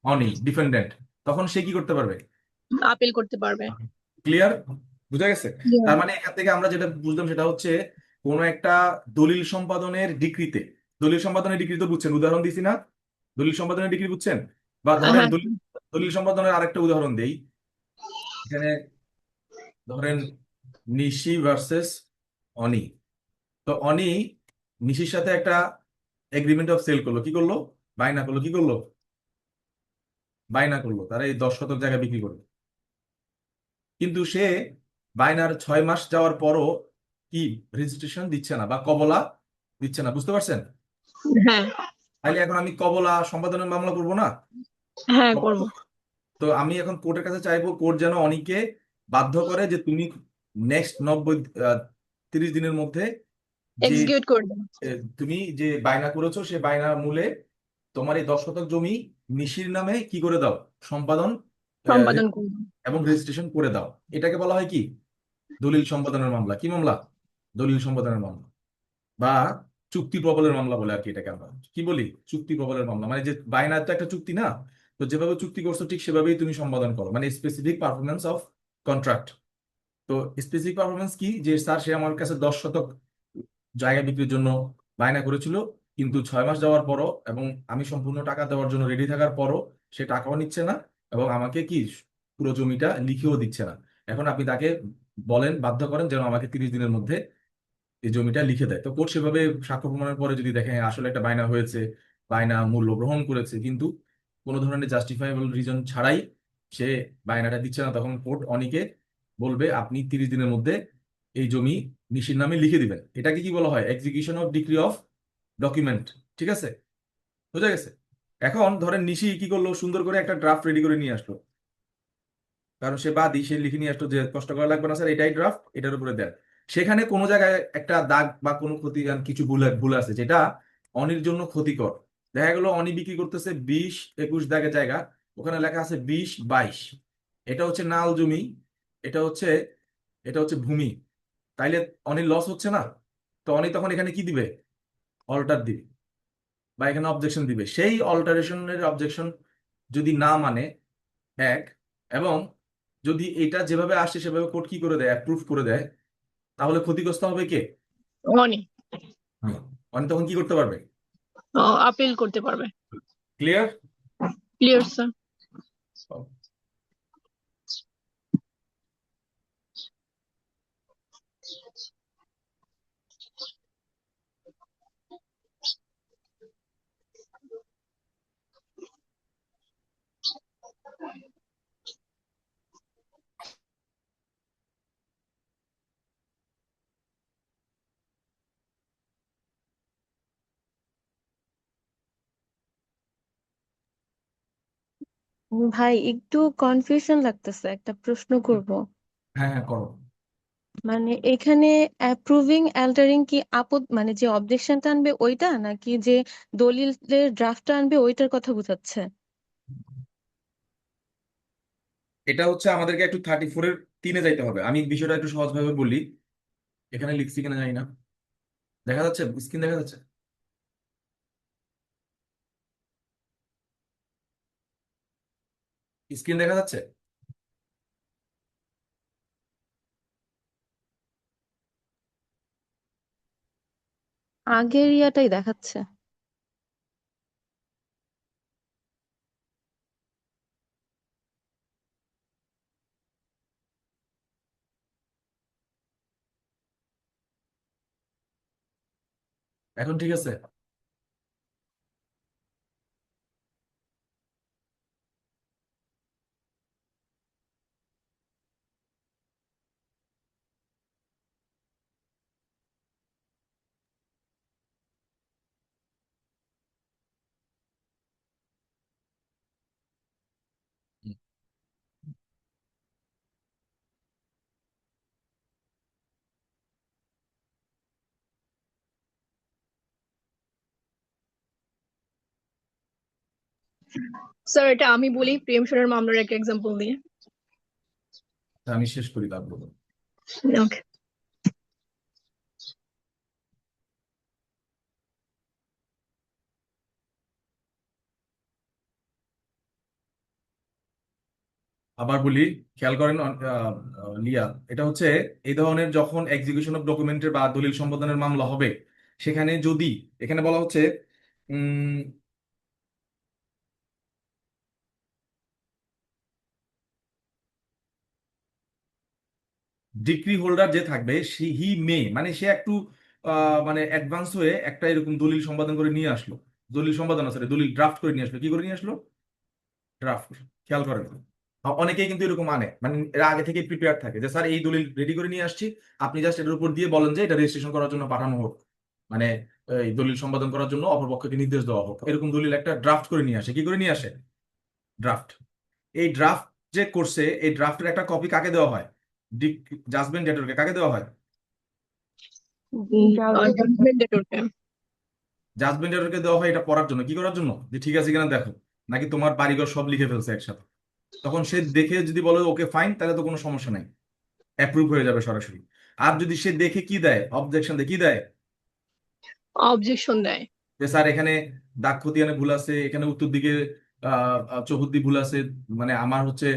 অনি, ডিফেন্ডেন্ট। তখন সে কি করতে পারবে? আপিল করতে পারবে। ক্লিয়ার? বুঝা গেছে? Yeah. তার মানে এখান থেকে আমরা যেটা বুঝলাম সেটা হচ্ছে, কোন একটা দলিল সম্পাদনের ডিক্রিতে, দলিল সম্পাদনের ডিক্রি তো বুঝছেন, উদাহরণ দিছি না, দলিল সম্পাদনের ডিক্রি বুঝছেন? বা ধরেন হ্যাঁ দলিল, দলিল সম্পাদনের আরেকটা উদাহরণ দেই, এখানে ধরেন নিশি ভার্সেস অনি। তো অনি নিশির সাথে একটা এগ্রিমেন্ট অফ সেল করলো, কি করলো, বায়না করলো, কি করলো, বায়না করলো, তারা এই 10 শতক জায়গা বিক্রি করলো। কিন্তু সে বায়নার 6 মাস যাওয়ার পরও কি রেজিস্ট্রেশন দিচ্ছে না, বা কবলা দিচ্ছে না, বুঝতে পারছেন? হ্যাঁ তাইলে এখন আমি কবলা সম্পাদনের মামলা করবো না? হ্যাঁ করবো। তো আমি এখন কোর্টের কাছে চাইবো, কোর্ট যেন অনিকে বাধ্য করে যে তুমি নেক্সট 30 দিনের মধ্যে যে এক্সিকিউট করে দেবো। তুমি যে বায়না করেছো, সে বায়নার মূলে তোমার এই 10 শতক জমি নিশির নামে কি করে দাও, সম্পাদন আহ, সম্পাদন করবো। এবং রেজিস্ট্রেশন করে দাও। এটাকে বলা হয় কি, দলিল সম্পাদনের মামলা। কি মামলা? দলিল সম্পাদনের মামলা, বা চুক্তি প্রবলের মামলা বলে আর কি, এটাকে আমরা কি বলি, চুক্তি প্রবলের মামলা। মানে যে বায়নার তো একটা চুক্তি না, তো যেভাবে চুক্তি করছো ঠিক সেভাবেই তুমি সম্পাদন করো, মানে স্পেসিফিক পারফরমেন্স অফ কন্ট্রাক্ট। তো স্পেসিফিক পারফরমেন্স কি, যে স্যার সে আমার কাছে 10 শতক জায়গা বিক্রির জন্য বায়না করেছিল, কিন্তু 6 মাস যাওয়ার পরও, এবং আমি সম্পূর্ণ টাকা দেওয়ার জন্য রেডি থাকার পরও সে টাকাও নিচ্ছে না, এবং আমাকে কি পুরো জমিটা লিখেও দিচ্ছে না। এখন আপনি তাকে বলেন, বাধ্য করেন যেন আমাকে 30 দিনের মধ্যে এই জমিটা লিখে দেয়। তো কোর্ট সেভাবে সাক্ষ্য প্রমাণের পরে যদি দেখে হ্যাঁ, আসলে একটা বায়না হয়েছে, বায়না মূল্য গ্রহণ করেছে, কিন্তু কোনো ধরনের জাস্টিফাইবল রিজন ছাড়াই সে বায়নাটা দিচ্ছে না, তখন কোর্ট অনিকে বলবে আপনি 30 দিনের মধ্যে এই জমি নিশির নামে লিখে দিবেন। এটাকে কি বলা হয়, execution of decree of document. ঠিক আছে? বোঝা গেছে? এখন ধরেন নিশি কি করলো, সুন্দর করে একটা ড্রাফট রেডি করে নিয়ে আসলো, কারণ সে বাদী, সে লিখে নিয়ে আসলো যে কষ্ট করা লাগবে না স্যার, এটাই ড্রাফট, এটার উপরে দেন। সেখানে কোনো জায়গায় একটা দাগ বা কোনো ক্ষতি, কিছু ভুল ভুল আছে যেটা অনির জন্য ক্ষতিকর। দেখা গেল অনি বিক্রি করতেছে 20-21 দাগের জায়গা, ওখানে লেখা আছে 20-22। এটা হচ্ছে নাল জমি, এটা হচ্ছে, এটা হচ্ছে ভূমি। তাইলে অনির লস হচ্ছে না? তো অনি তখন এখানে কি দিবে, অল্টার দিবে, বা এখানে অবজেকশন দিবে। সেই অল্টারেশনের অবজেকশন যদি না মানে, এক, এবং যদি এটা যেভাবে আসে সেভাবে কোর্ট কি করে দেয়, অ্যাপ্রুভ করে দেয়, তাহলে ক্ষতিগ্রস্ত হবে কে? অনি হুম। অনি তখন কি করতে পারবে? আপিল করতে পারবে। ক্লিয়ার? Clear sir. ভাই একটু কনফিউশন লাগতেছে, একটা প্রশ্ন করব। হ্যাঁ হ্যাঁ, করো। মানে এখানে অ্যাপ্রুভিং অ্যাল্টারিং কি মানে যে অবজেকশনটা আনবে ওইটা, নাকি যে দলিলের ড্রাফটটা আনবে ওইটার কথা বোঝাচ্ছে? এটা হচ্ছে আমাদেরকে একটু 34-এর 3-এ যাইতে হবে। আমি বিষয়টা একটু সহজভাবে বলি, এখানে লিখছি কিনা জানি না, দেখা যাচ্ছে, স্ক্রিন দেখা যাচ্ছে, স্ক্রিন দেখা যাচ্ছে। আগের ইয়াটাই দেখাচ্ছে। এখন ঠিক আছে? স্যার এটা আমি বলি প্রিয়েমশনের মামলার একটা এক্সাম্পল দিয়ে। তা আমি শেষ করি তারপর। ওকে। আবার বলি, খেয়াল করেন লিয়া, এটা হচ্ছে এই ধরনের যখন এক্সিকিউশন অফ ডকুমেন্টের বা দলিল সম্পাদনের মামলা হবে, সেখানে যদি এখানে বলা হচ্ছে ডিগ্রি হোল্ডার যে থাকবে হি মে, মানে সে একটু মানে অ্যাডভান্স হয়ে একটা এরকম দলিল সম্পাদন করে নিয়ে আসলো, দলিল সম্পাদন সরি দলিল ড্রাফট করে নিয়ে আসলো। কি করে নিয়ে আসলো? ড্রাফট। খেয়াল করেন, অনেকেই কিন্তু এরকম আনে, মানে এরা আগে থেকে প্রিপেয়ার থাকে যে স্যার এই দলিল রেডি করে নিয়ে আসছি, আপনি জাস্ট এটার উপর দিয়ে বলেন যে এটা রেজিস্ট্রেশন করার জন্য পাঠানো হোক, মানে এই দলিল সম্পাদন করার জন্য অপরপক্ষকে নির্দেশ দেওয়া হোক। এরকম দলিল একটা ড্রাফট করে নিয়ে আসে। কি করে নিয়ে আসে? ড্রাফট। এই ড্রাফট যে করছে, এই ড্রাফটের একটা কপি কাকে দেওয়া হয়? জাজমেন্ট ডেটরকে। কাকে দেওয়া হয়? জাজমেন্ট ডেটরকে। জাজমেন্ট ডেটরকে দেওয়া হয় এটা পড়ার জন্য। কি করার জন্য? যে ঠিক আছে কিনা দেখো, নাকি তোমার বাড়িঘর সব লিখে ফেলছে একসাথে। তখন সে দেখে যদি বলে ওকে ফাইন, তাহলে তো কোনো সমস্যা নাই, অ্যাপ্রুভ হয়ে যাবে সরাসরি। আর যদি সে দেখে কি দেয়, অবজেকশন দেয়, কি দেয়? অবজেকশন দেয়। যে স্যার এখানে দাগ খতিয়ানে ভুল আছে, এখানে উত্তর দিকে চৌহদ্দি ভুল আছে, মানে আমার হচ্ছে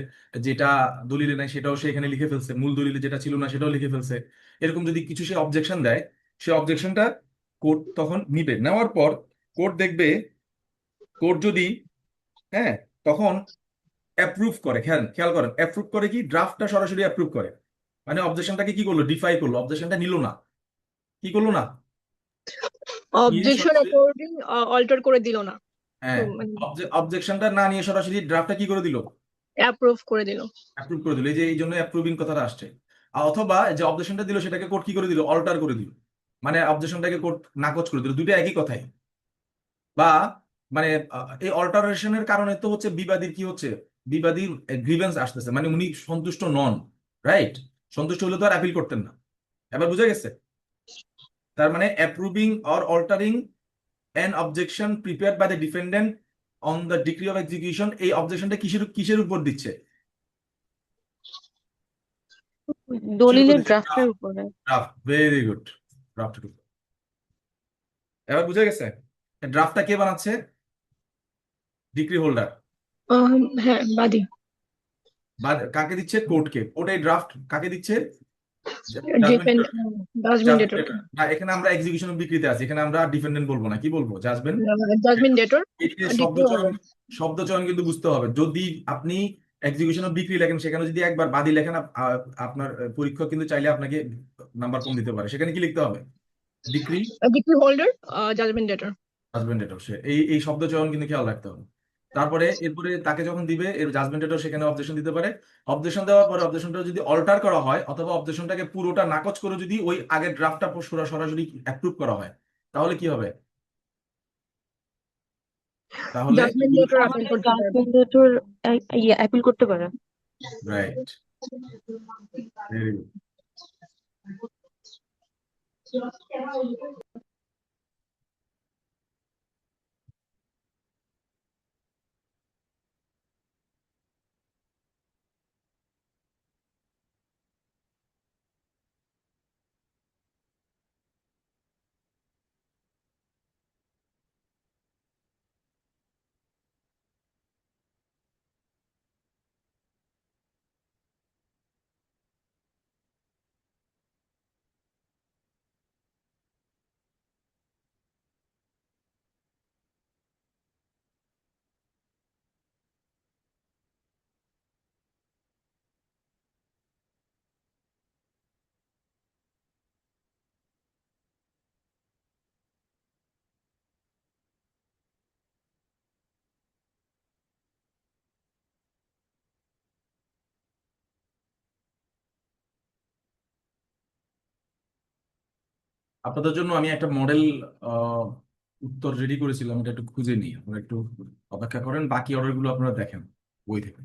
যেটা দলিলে নাই সেটাও সে এখানে লিখে ফেলছে, মূল দলিলে যেটা ছিল না সেটাও লিখে ফেলছে। এরকম যদি কিছু সে অবজেকশন দেয়, সে অবজেকশনটা কোর্ট তখন নিবে। নেওয়ার পর কোর্ট দেখবে, কোর্ট যদি হ্যাঁ তখন অ্যাপ্রুভ করে, খেয়াল খেয়াল করেন, অ্যাপ্রুভ করে কি, ড্রাফটটা সরাসরি অ্যাপ্রুভ করে, মানে অবজেকশনটাকে কি করলো, ডিফাই করলো, অবজেকশনটা নিল না। কি করলো না? নিয়ে অবজেকশন সরাসরি অ্যাকর্ডিং অল্টার করে দিল না, হ্যাঁ, মানে অবজেকশনটা না নিয়ে সরাসরি ড্রাফটটা কি করে দিল, অ্যাপ্রুভ করে দিল। অ্যাপ্রুভ করে দিল। এই যে এই জন্য অ্যাপ্রুভিং কথাটা আসছে। অথবা যে অবজেকশনটা দিল সেটাকে কোর্ট কি করে দিল, অল্টার করে দিল, মানে অবজেকশনটাকে কোর্ট নাকচ করে দিল। দুটো একই কথাই। বা মানে এই অল্টারেশনের কারণে তো হচ্ছে বিবাদীর কি হচ্ছে, বিবাদীর গ্রিভেন্স আসতেছে, মানে উনি সন্তুষ্ট নন, রাইট? সন্তুষ্ট হলে তো আর অ্যাপিল করতেন না। এবার বুঝা গেছে? তার মানে approving or altering an objection prepared by the defendant on the decree of execution, এই অবজেকশনটা কিসের কিসের উপর দিচ্ছে? কিসের উপর দলিলের দিচ্ছে? ড্রাফটের উপরে। ড্রাফট। Very good. ড্রাফটের উপর। এবার বুঝা গেছে? ড্রাফটটা কে বানাচ্ছে? Degree holder. হ্যাঁ, বাদী। বা কাকে দিচ্ছে? কোর্টকে। কোর্ট এই ড্রাফট কাকে দিচ্ছে? জাজমেন্ট। ডিফেন্ড জাজমেন্ট ডেটরকে। না, এখানে আমরা এক্সিকিউশন বিক্রিতে আছি, এখানে আমরা ডিফেন্ডেন্ট বলবো না, কি বলবো? জাজমেন্ট। জাজমেন্ট ডেটর। এই যে শব্দ ডিগ্রি চয়ন, হোল্ডার। শব্দ চয়ন কিন্তু বুঝতে হবে। যদি আপনি এক্সিকিউশন অফ ডিক্রি লেখেন, সেখানে যদি একবার বাদী লেখেন, আপনার পরীক্ষক কিন্তু চাইলে আপনাকে নাম্বার কম দিতে পারে। সেখানে কি লিখতে হবে? Decree degree holder, judgement debtor. Judgement এটাও সে এই এই শব্দ চয়ন কিন্তু খেয়াল রাখতে হবে। তারপরে এরপরে তাকে যখন দিবে এর জাজমেন্ট এটাও, সেখানে অবজেকশন দিতে পারে। অবজেকশন দেওয়ার পরে অবজেকশনটা যদি অল্টার করা হয়, অথবা অবজেকশনটাকে পুরোটা নাকচ করে যদি ওই আগের ড্রাফটটা সরাসরি অ্যাপ্রুভ করা হয়, তাহলে কি হবে? তাহলে জাজমেন্ট ডেটর আপিল তাহলে করতে পারবে। জাজমেন্টের ইয়ে অ্যাপিল করতে পারে। রাইট। Very good. আপনাদের জন্য আমি একটা মডেল উত্তর রেডি করেছিলাম, এটা একটু খুঁজে নিই, আপনারা একটু অপেক্ষা করেন, বাকি অর্ডারগুলো আপনারা দেখেন বই থেকে।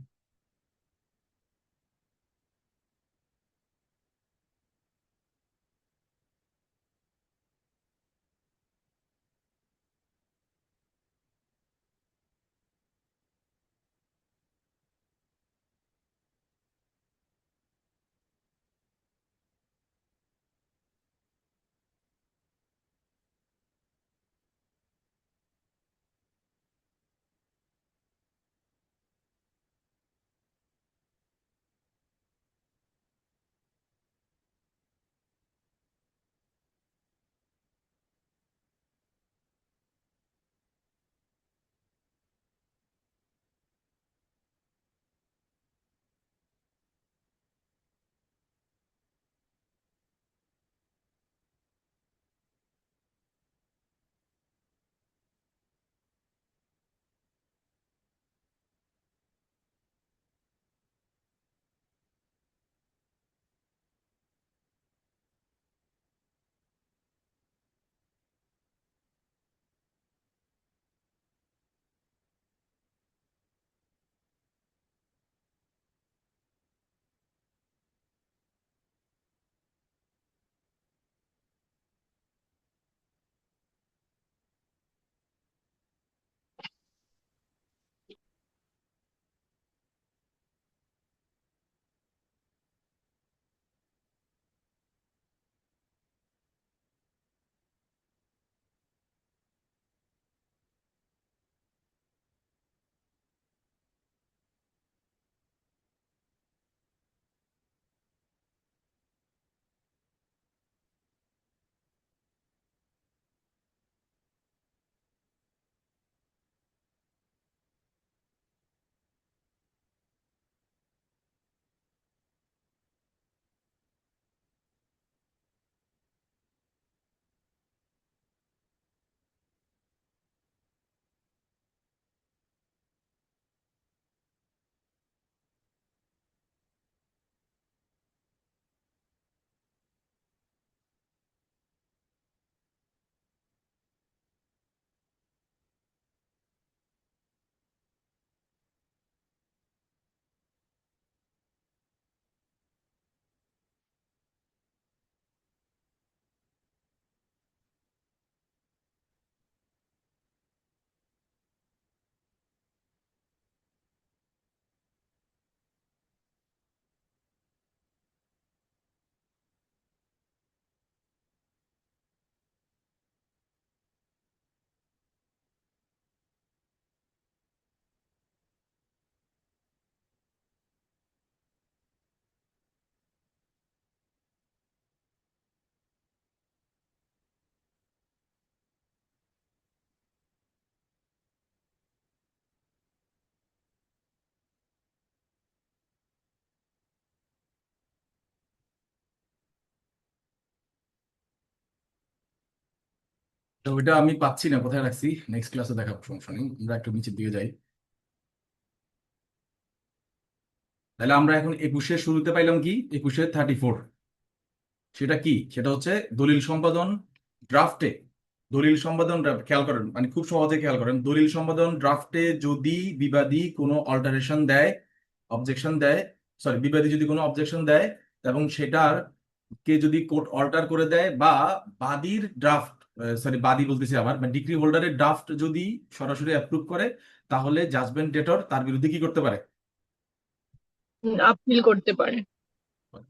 তো ওইটা আমি পাচ্ছি না, কোথায় রাখছি, নেক্সট ক্লাসে দেখাবো, সমস্যা নেই, আমরা একটু নিচের দিকে যাই। তাহলে আমরা এখন 21-এর শুরুতে পাইলাম কি, 21-এর 34, সেটা কি, সেটা হচ্ছে দলিল সম্পাদন ড্রাফটে। দলিল সম্পাদন খেয়াল করেন, মানে খুব সহজে খেয়াল করেন, দলিল সম্পাদন ড্রাফটে যদি বিবাদী কোনো অল্টারেশন দেয়, অবজেকশন দেয়, সরি, বিবাদী যদি কোনো অবজেকশন দেয় এবং সেটার কে যদি কোর্ট অল্টার করে দেয়, বা বাদীর ড্রাফট, সরি বাদী বলতেছি আবার, ডিক্রি হোল্ডারের ড্রাফট যদি সরাসরি অ্যাপ্রুভ করে, তাহলে জাজমেন্ট ডেটর তার বিরুদ্ধে কি করতে পারে, আপিল করতে পারে।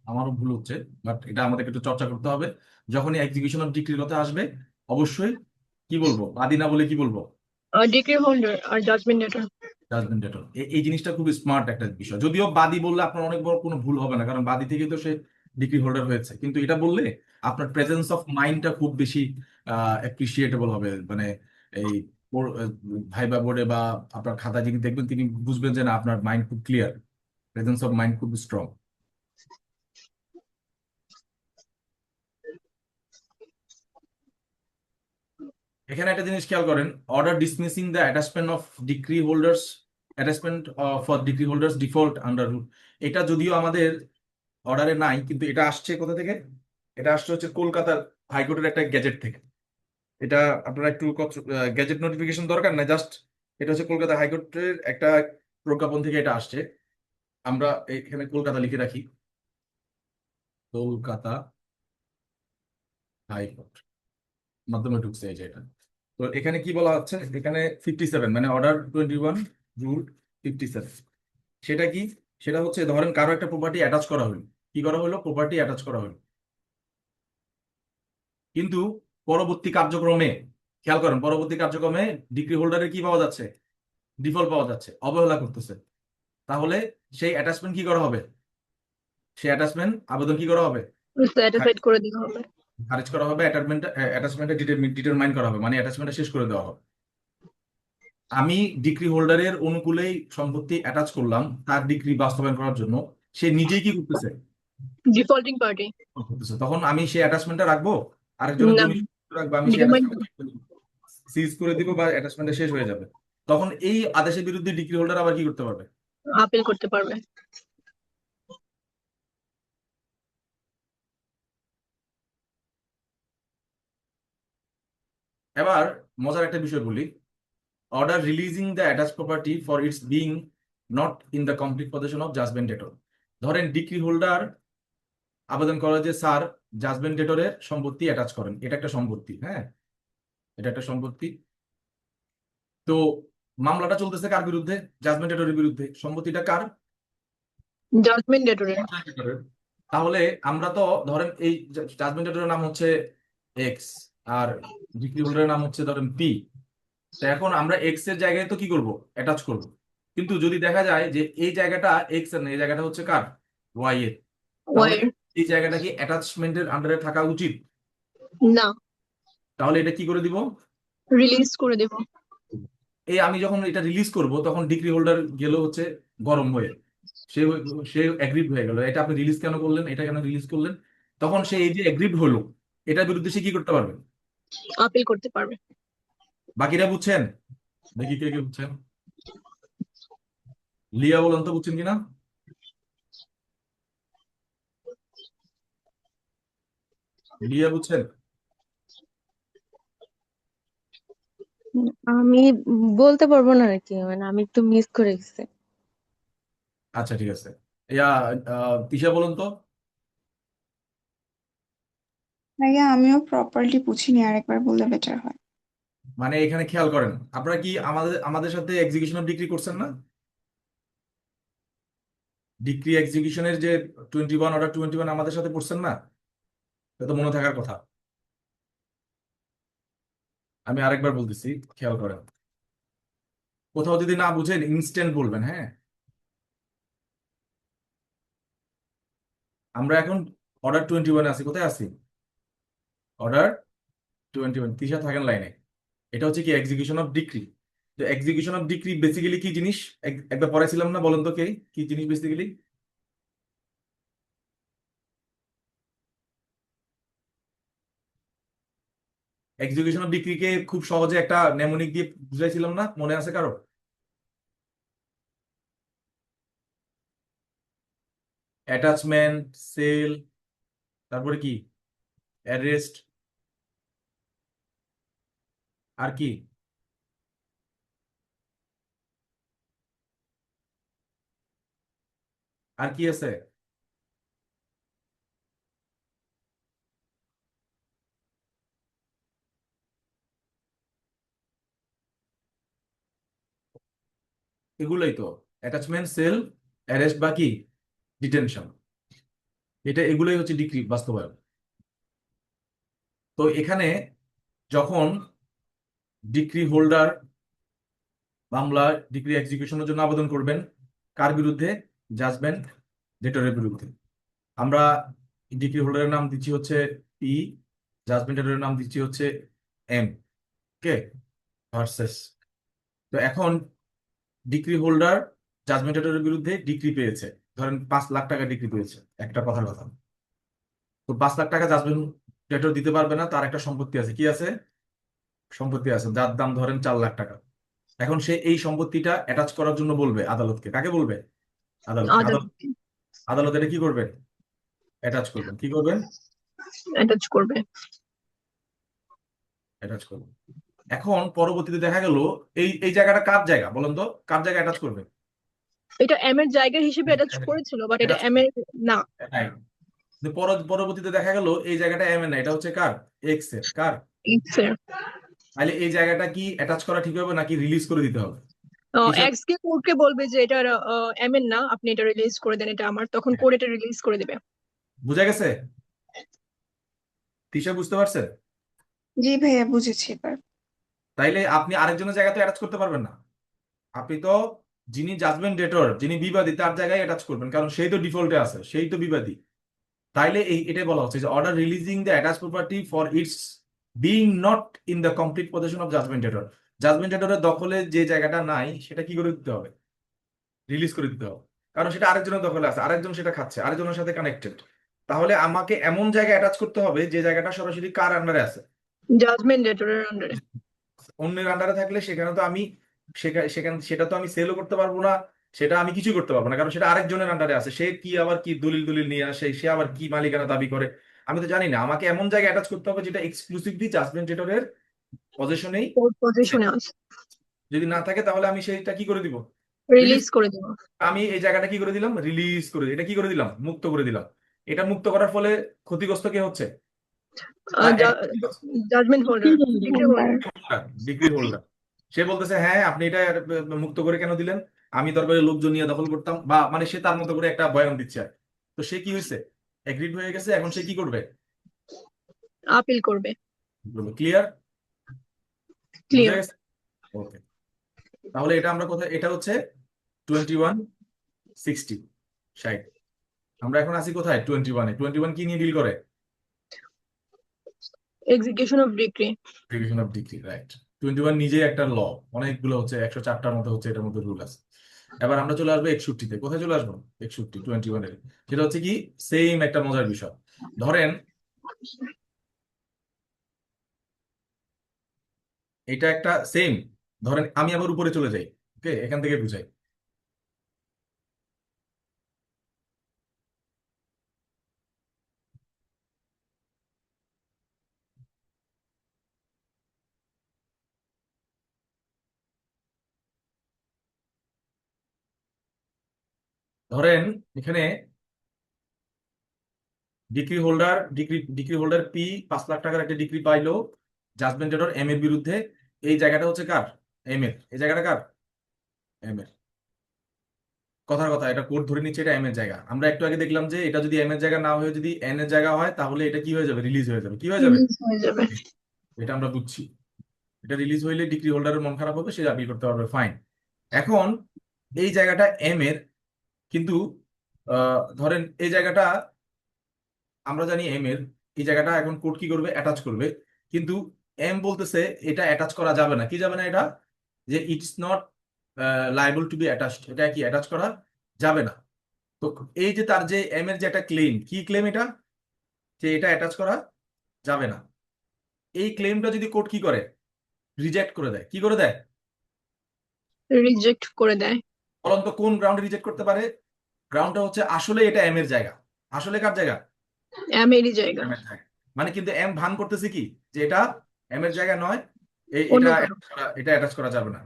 আমারও ভুল হচ্ছে, বাট এটা আমাদেরকে একটু চর্চা করতে হবে। যখনই এক্সিকিউশন অফ ডিক্রির কথা আসবে, অবশ্যই কি বলবো, বাদী না বলে কি বলবো, ডিগ্রি হোল্ডার আর জাজমেন্ট লেটার। জাজমেন্ট ডেটর। এই জিনিসটা খুব স্মার্ট একটা বিষয়, যদিও বাদী বললে আপনার অনেক বড় কোনো ভুল হবে না, কারণ বাদী থেকে তো সে ডিগ্রি হোল্ডার হয়েছে, কিন্তু এটা বললে আপনার প্রেজেন্স অফ মাইন্ডটা খুব বেশি অ্যাপ্রিসিয়েটেবল হবে, মানে এই ভাইবা বোর্ডে বা আপনার খাতা যিনি দেখবেন তিনি বুঝবেন যে না, আপনার মাইন্ড খুব ক্লিয়ার, প্রেজেন্স অফ মাইন্ড খুব স্ট্রং। এখানে একটা জিনিস খেয়াল করেন, order dismissing the attachment of degree holders, attachment for degree holders default under rule, এটা যদিও আমাদের অর্ডারে নাই, কিন্তু এটা আসছে কোথা থেকে, এটা আসছে হচ্ছে কলকাতার হাইকোর্টের একটা গ্যাজেট থেকে। এটা আপনারা একটু গ্যাজেট নোটিফিকেশন দরকার না, জাস্ট এটা হচ্ছে কলকাতা হাইকোর্টের একটা প্রজ্ঞাপন থেকে এটা আসছে। আমরা এখানে কলকাতা লিখে রাখি, কলকাতা হাইকোর্ট মাধ্যমে ঢুকছে এই যে এটা। তো এখানে কি বলা হচ্ছে, এখানে 57 মানে অর্ডার 21 রুল 57, সেটা কি? সেটা হচ্ছে ধরেন কারো একটা প্রপার্টি অ্যাটাচ করা হলো, কি করা হলো, প্রপার্টি অ্যাটাচ করা হলো, কিন্তু পরবর্তী কার্যক্রমে, খেয়াল করেন, পরবর্তী কার্যক্রমে ডিগ্রি হোল্ডারের কি পাওয়া যাচ্ছে, ডিফল্ট পাওয়া যাচ্ছে, অবহেলা করতেছে। তাহলে সেই অ্যাটাচমেন্ট কি করা হবে, সেই অ্যাটাচমেন্ট আবেদন কি করা হবে, স্যাটিসফাইড করে দিতে হবে। খারিজ করা হবে, অ্যাটাচমেন্টে ডিটারমাইন করা হবে, মানে অ্যাটাচমেন্টটা শেষ করে দেওয়া হবে। আমি ডিগ্রি হোল্ডারের অনুকূলেই সম্পত্তি অ্যাটাচ করলাম তার ডিগ্রি বাস্তবায়ন করার জন্য, সে নিজেই কি করতেছে, ডিফল্টিং পার্টি। করতেছে। তখন আমি সেই অ্যাটাচমেন্টটা রাখবো, আরেকজনের না, জমি রাখবো, আমি সেই ডিটারমাইন অ্যাটাচমেন্ট সিজ করে দিব বা অ্যাটাচমেন্টটা শেষ হয়ে যাবে। তখন এই আদেশের বিরুদ্ধে ডিগ্রি হোল্ডার আবার কি করতে পারবে, আপিল করতে পারবে। এবার মজার একটা বিষয় বলি, order releasing the attach property for its being not in the complete position of judgement debtor. ধরেন ডিগ্রি হোল্ডার আবেদন করে যে স্যার জাজমেন্ট ডেটরের সম্পত্তি অ্যাটাচ করেন, এটা একটা সম্পত্তি, হ্যাঁ এটা একটা সম্পত্তি। তো মামলাটা চলতেছে কার বিরুদ্ধে, জাজমেন্ট ডেটরের বিরুদ্ধে, সম্পত্তিটা কার, জাজমেন্ট ডেটরে। ডেটরের। তাহলে আমরা তো ধরেন এই জাজমেন্ট ডেটরের নাম হচ্ছে এক্স আর ডিগ্রি হোল্ডারের নাম হচ্ছে ধরেন পি। তো এখন আমরা এক্স এর জায়গায় তো কি করব, অ্যাটাচ করব। কিন্তু যদি দেখা যায় যে এই জায়গাটা এক্স এর না, এই জায়গাটা হচ্ছে কার, ওয়াই এর, তাহলে ওয়ার। এই জায়গাটা কি অ্যাটাচমেন্টের আন্ডারে থাকা উচিত? না, তাহলে এটা কি করে দিব, রিলিজ করে দেব। এই আমি যখন এটা রিলিজ করব তখন ডিগ্রি হোল্ডার গেল হচ্ছে গরম হয়ে, সে সে অ্যাগ্রিড হয়ে গেল, এটা আপনি রিলিজ কেন করলেন, এটা কেন রিলিজ করলেন। তখন সে এই যে অ্যাগ্রিড হলো, এটার বিরুদ্ধে সে কি করতে পারবে, আপিল করতে পারবে। বাকিরা বুঝছেন? দেখি কে কে বুঝছেন, লিয়া বলেন তো বুঝছেন কিনা, লিয়া বুঝছেন? আমি বলতে পারবো না আর কি, মানে আমি একটু মিস করে গেছি। আচ্ছা ঠিক আছে, ইয়া তিশা বলুন তো। ভাইয়া আমিও প্রপারলি বুঝিনি, আরেকবার বললে বেটার হয়। মানে এখানে খেয়াল করেন, আপনারা কি আমাদের আমাদের সাথে এক্সিকিউশন অফ ডিগ্রি করছেন না, ডিগ্রি এক্সিকিউশনের যে 21 অর্ডার 21 আমাদের সাথে পড়ছেন না, এটা তো মনে থাকার কথা। আমি আরেকবার বলতেছি, খেয়াল করেন, কোথাও যদি না বুঝেন ইনস্ট্যান্ট বলবেন, হ্যাঁ। আমরা এখন অর্ডার 21 আছি, কোথায় আছি, অর্ডার 21, তিশা থাকেন লাইনে। এটা হচ্ছে কি এক্সিকিউশন অফ ডিক্রি। তো এক্সিকিউশন অফ ডিক্রি বেসিক্যালি কি জিনিস, একবার পড়াইছিলাম না, বলেন তো কে, কি জিনিস বেসিক্যালি? এক্সিকিউশন অফ ডিক্রিকে খুব সহজে একটা নেমোনিক দিয়ে বুঝাইছিলাম না, মনে আছে কারো? অ্যাটাচমেন্ট, সেল, তারপরে কি, অ্যারেস্ট, আর কি, আর কি আছে, এগুলোই তো, অ্যাটাচমেন্ট, সেল, অ্যারেস্ট বা কি, ডিটেনশন, এটা এগুলোই হচ্ছে ডিক্রি বাস্তবায়ন। তো এখানে যখন ডিক্রি হোল্ডার মামলা ডিক্রি এক্সিকিউশনের জন্য আবেদন করবেন, কার বিরুদ্ধে, জাজমেন্ট ডেটরের বিরুদ্ধে। আমরা ডিক্রি হোল্ডারের নাম দিচ্ছি হচ্ছে পি, জাজমেন্ট ডেটরের নাম দিচ্ছি হচ্ছে এম, কে ভার্সেস। তো এখন ডিক্রি হোল্ডার জাজমেন্ট ডেটরের বিরুদ্ধে ডিক্রি পেয়েছে, ধরেন 5 লাখ টাকা ডিক্রি পেয়েছে, একটা কথার কথা। তো 5 লাখ টাকা জাজমেন্ট ডেটর দিতে পারবে না, তার একটা সম্পত্তি আছে, কি আছে, সম্পত্তি আছে যার দাম ধরেন 4 লাখ টাকা। এখন সে এই সম্পত্তিটা অ্যাটাচ করার জন্য বলবে আদালতকে, কাকে বলবে, আদালতকে। আদালত। আদালত এটা কি করবেন, অ্যাটাচ করবেন, কি করবেন, অ্যাটাচ করবে। অ্যাটাচ করবে। এখন পরবর্তীতে দেখা গেল এই এই জায়গাটা কার জায়গা বলেন তো, কার জায়গায় অ্যাটাচ করবে? এটা এম এর জায়গা হিসেবে অ্যাটাচ করেছিল, বাট এটা অ্যাটাচ এম করবে এর না। নাই। কিন্তু পরবর্তীতে দেখা গেল এই জায়গাটা এম এর না, এটা হচ্ছে কার? এক্স এর। কার? এক্স এর। তাহলে এই জায়গাটা কি অ্যাটাচ করা ঠিক হবে নাকি রিলিজ করে দিতে হবে? কিসের? এক্স কে কোর্টকে বলবে যে এটা এম এর না, আপনি এটা রিলিজ করে দেন, এটা আমার, তখন কোর্ট এটা রিলিজ করে দেবে। বুঝা গেছে? তিশা বুঝতে পারছেন? জি ভাইয়া, বুঝেছি এবার। তাইলে আপনি আরেকজনের জায়গাতে অ্যাটাচ করতে পারবেন না। আপনি তো যিনি জাজমেন্ট ডেটর, যিনি বিবাদী, তার জায়গায় অ্যাটাচ করবেন, কারণ সেই তো ডিফল্টে আছে, সেই তো বিবাদী। তাইলে এটাই বলা হচ্ছে যে order releasing the attach property for its being not in the complete position of judgement debtor. Judgement ডেটরের দখলে যে জায়গাটা নাই সেটা কি করে দিতে হবে? রিলিজ করে দিতে হবে, কারণ সেটা আরেকজনের দখলে আছে, আরেকজন সেটা খাচ্ছে, আরেকজনের সাথে কানেক্টেড। তাহলে আমাকে এমন জায়গায় অ্যাটাচ করতে হবে যে জায়গাটা সরাসরি কার আন্ডারে আছে? জাজমেন্ট ডেটরের আন্ডারে। অন্যের আন্ডারে থাকলে সেখানে তো আমি সেটা তো আমি সেলও করতে পারবো না, সেটা আমি কিছু করতে পারবো না, কারণ সেটা আরেকজনের আন্ডারে আছে। সে কি আবার কি দলিল দলিল নিয়ে আসে, সে আবার কি মালিকানা দাবি করে, আমি তো জানি না। আমাকে এমন জায়গায় অ্যাটাচ করতে হবে যেটা এক্সক্লুসিভলি জাজমেন্ট ডেটরের পজিশনেই। কোর্ট পজিশনে আছে। যদি না থাকে তাহলে আমি সেইটা কি করে দিব? রিলিজ। রিলিজ করে দেবো। আমি এই জায়গাটা কি করে দিলাম? রিলিজ করে এটা কি করে দিলাম? মুক্ত করে দিলাম। এটা মুক্ত করার ফলে ক্ষতিগ্রস্ত কে হচ্ছে? Judgement holder, degree holder. Degree holder. সে বলতেছে হ্যাঁ আপনি এটা মুক্ত করে কেন দিলেন, আমি দরবারে লোকজন নিয়ে দখল করতাম, বা মানে সে তার মতো করে একটা বয়ান দিচ্ছে। তো সে কি হয়েছে? এগ্রিড হয়ে গেছে। এখন সে কি করবে? আপিল করবে। ক্লিয়ার? বুঝা ক্লিয়ার। গেছে? ওকে। তাহলে এটা আমরা কোথায়? এটা হচ্ছে 2160 60। আমরা এখন আছি কোথায়? 21-এ। 21 কি নিয়ে ডিল করে? Execution of degree. Division of degree, right. 21 নিজেই একটা ল, অনেকগুলো হচ্ছে, 104টার মতো হচ্ছে এটার মধ্যে রুল আছে। এবার আমরা চলে আসবো 61-তে। কোথায় চলে আসবো? 61, 21-এর। সেটা হচ্ছে কি, সেম একটা মজার বিষয়। ধরেন এটা একটা সেম, ধরেন আমি আবার উপরে চলে যাই। ওকে, এখান থেকে বুঝাই। ধরেন এখানে ডিগ্রি হোল্ডার পি 5 লাখ টাকার একটা ডিগ্রি পাইলো জাজমেন্ট ডেটর এম এর বিরুদ্ধে। এই জায়গাটা হচ্ছে কার? এম এর। এই জায়গাটা কার? এম এর। কথার কথা, এটা কোর্ট ধরে নিচ্ছে এটা এম এর জায়গা। আমরা একটু আগে দেখলাম যে এটা যদি এম এর জায়গা না হয়ে যদি এন এর জায়গা হয়, তাহলে এটা কি হয়ে যাবে? রিলিজ হয়ে যাবে। কি হয়ে যাবে? রিলিজ হয়ে যাবে। এটা আমরা বুঝছি। এটা রিলিজ হইলে ডিগ্রি হোল্ডারের মন খারাপ হবে, সে আপিল করতে পারবে, ফাইন। এখন এই জায়গাটা এম এর, কিন্তু ধরেন এই জায়গাটা আমরা জানি এম এর। এই জায়গাটা এখন কোর্ট কি করবে? অ্যাটাচ করবে। কিন্তু এম বলতেছে এটা অ্যাটাচ করা যাবে না। কি যাবে না? এটা যে it's not liable two B attached, এটা কি অ্যাটাচ করা যাবে না। তো এই যে তার যে এম এর যে একটা ক্লেম, কি ক্লেম এটা? যে এটা অ্যাটাচ করা যাবে না। এই ক্লেমটা যদি কোর্ট কি করে? রিজেক্ট করে দেয়। কি করে দেয়? রিজেক্ট করে দেয়। বলুন তো কোন গ্রাউন্ডে রিজেক্ট করতে পারে? গ্রাউন্ডটা হচ্ছে আসলে এটা এম এর জায়গা। আসলে কার জায়গা? এম এরই জায়গা। এম এর জায়গা। মানে কিন্তু এম ভান করতেছে কি, যে এটা এম এর জায়গা নয়, অন্য এটা কারো। এটা অ্যাটাচ করা যাবে না।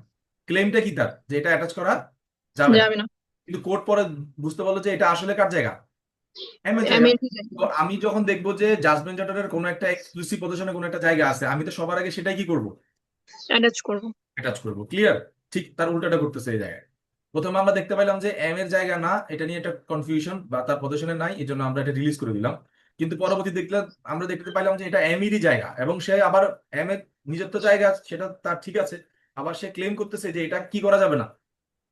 ক্লেমটা কি তার? যে এটা অ্যাটাচ করা যাবে না। যাবে না। কিন্তু কোর্ট পরে বুঝতে পারলো যে এটা আসলে কার জায়গা? এম এর এম জায়গা। এরই জায়গা। তো আমি যখন দেখবো যে জাজমেন্ট জটের কোনো একটা এক্সক্লুসিভ পজিশনে কোনো একটা জায়গা আছে, আমি তো সবার আগে সেটাই কি করব? অ্যাটাচ করবো। অ্যাটাচ করব। ক্লিয়ার? ঠিক তার উল্টাটা করতেছে এই জায়গায়। প্রথমে আমরা দেখতে পাইলাম যে এম এর জায়গা না, এটা নিয়ে একটা কনফিউশন, বা তার পজিশনে নাই, এই জন্য আমরা এটা রিলিজ করে দিলাম। কিন্তু পরবর্তী দেখলাম, আমরা দেখতে পাইলাম যে এটা এম এরই জায়গা, এবং সে আবার এম এর নিজস্ব জায়গা, সেটা তার ঠিক আছে। আবার সে ক্লেম করতেছে যে এটা কি করা যাবে না?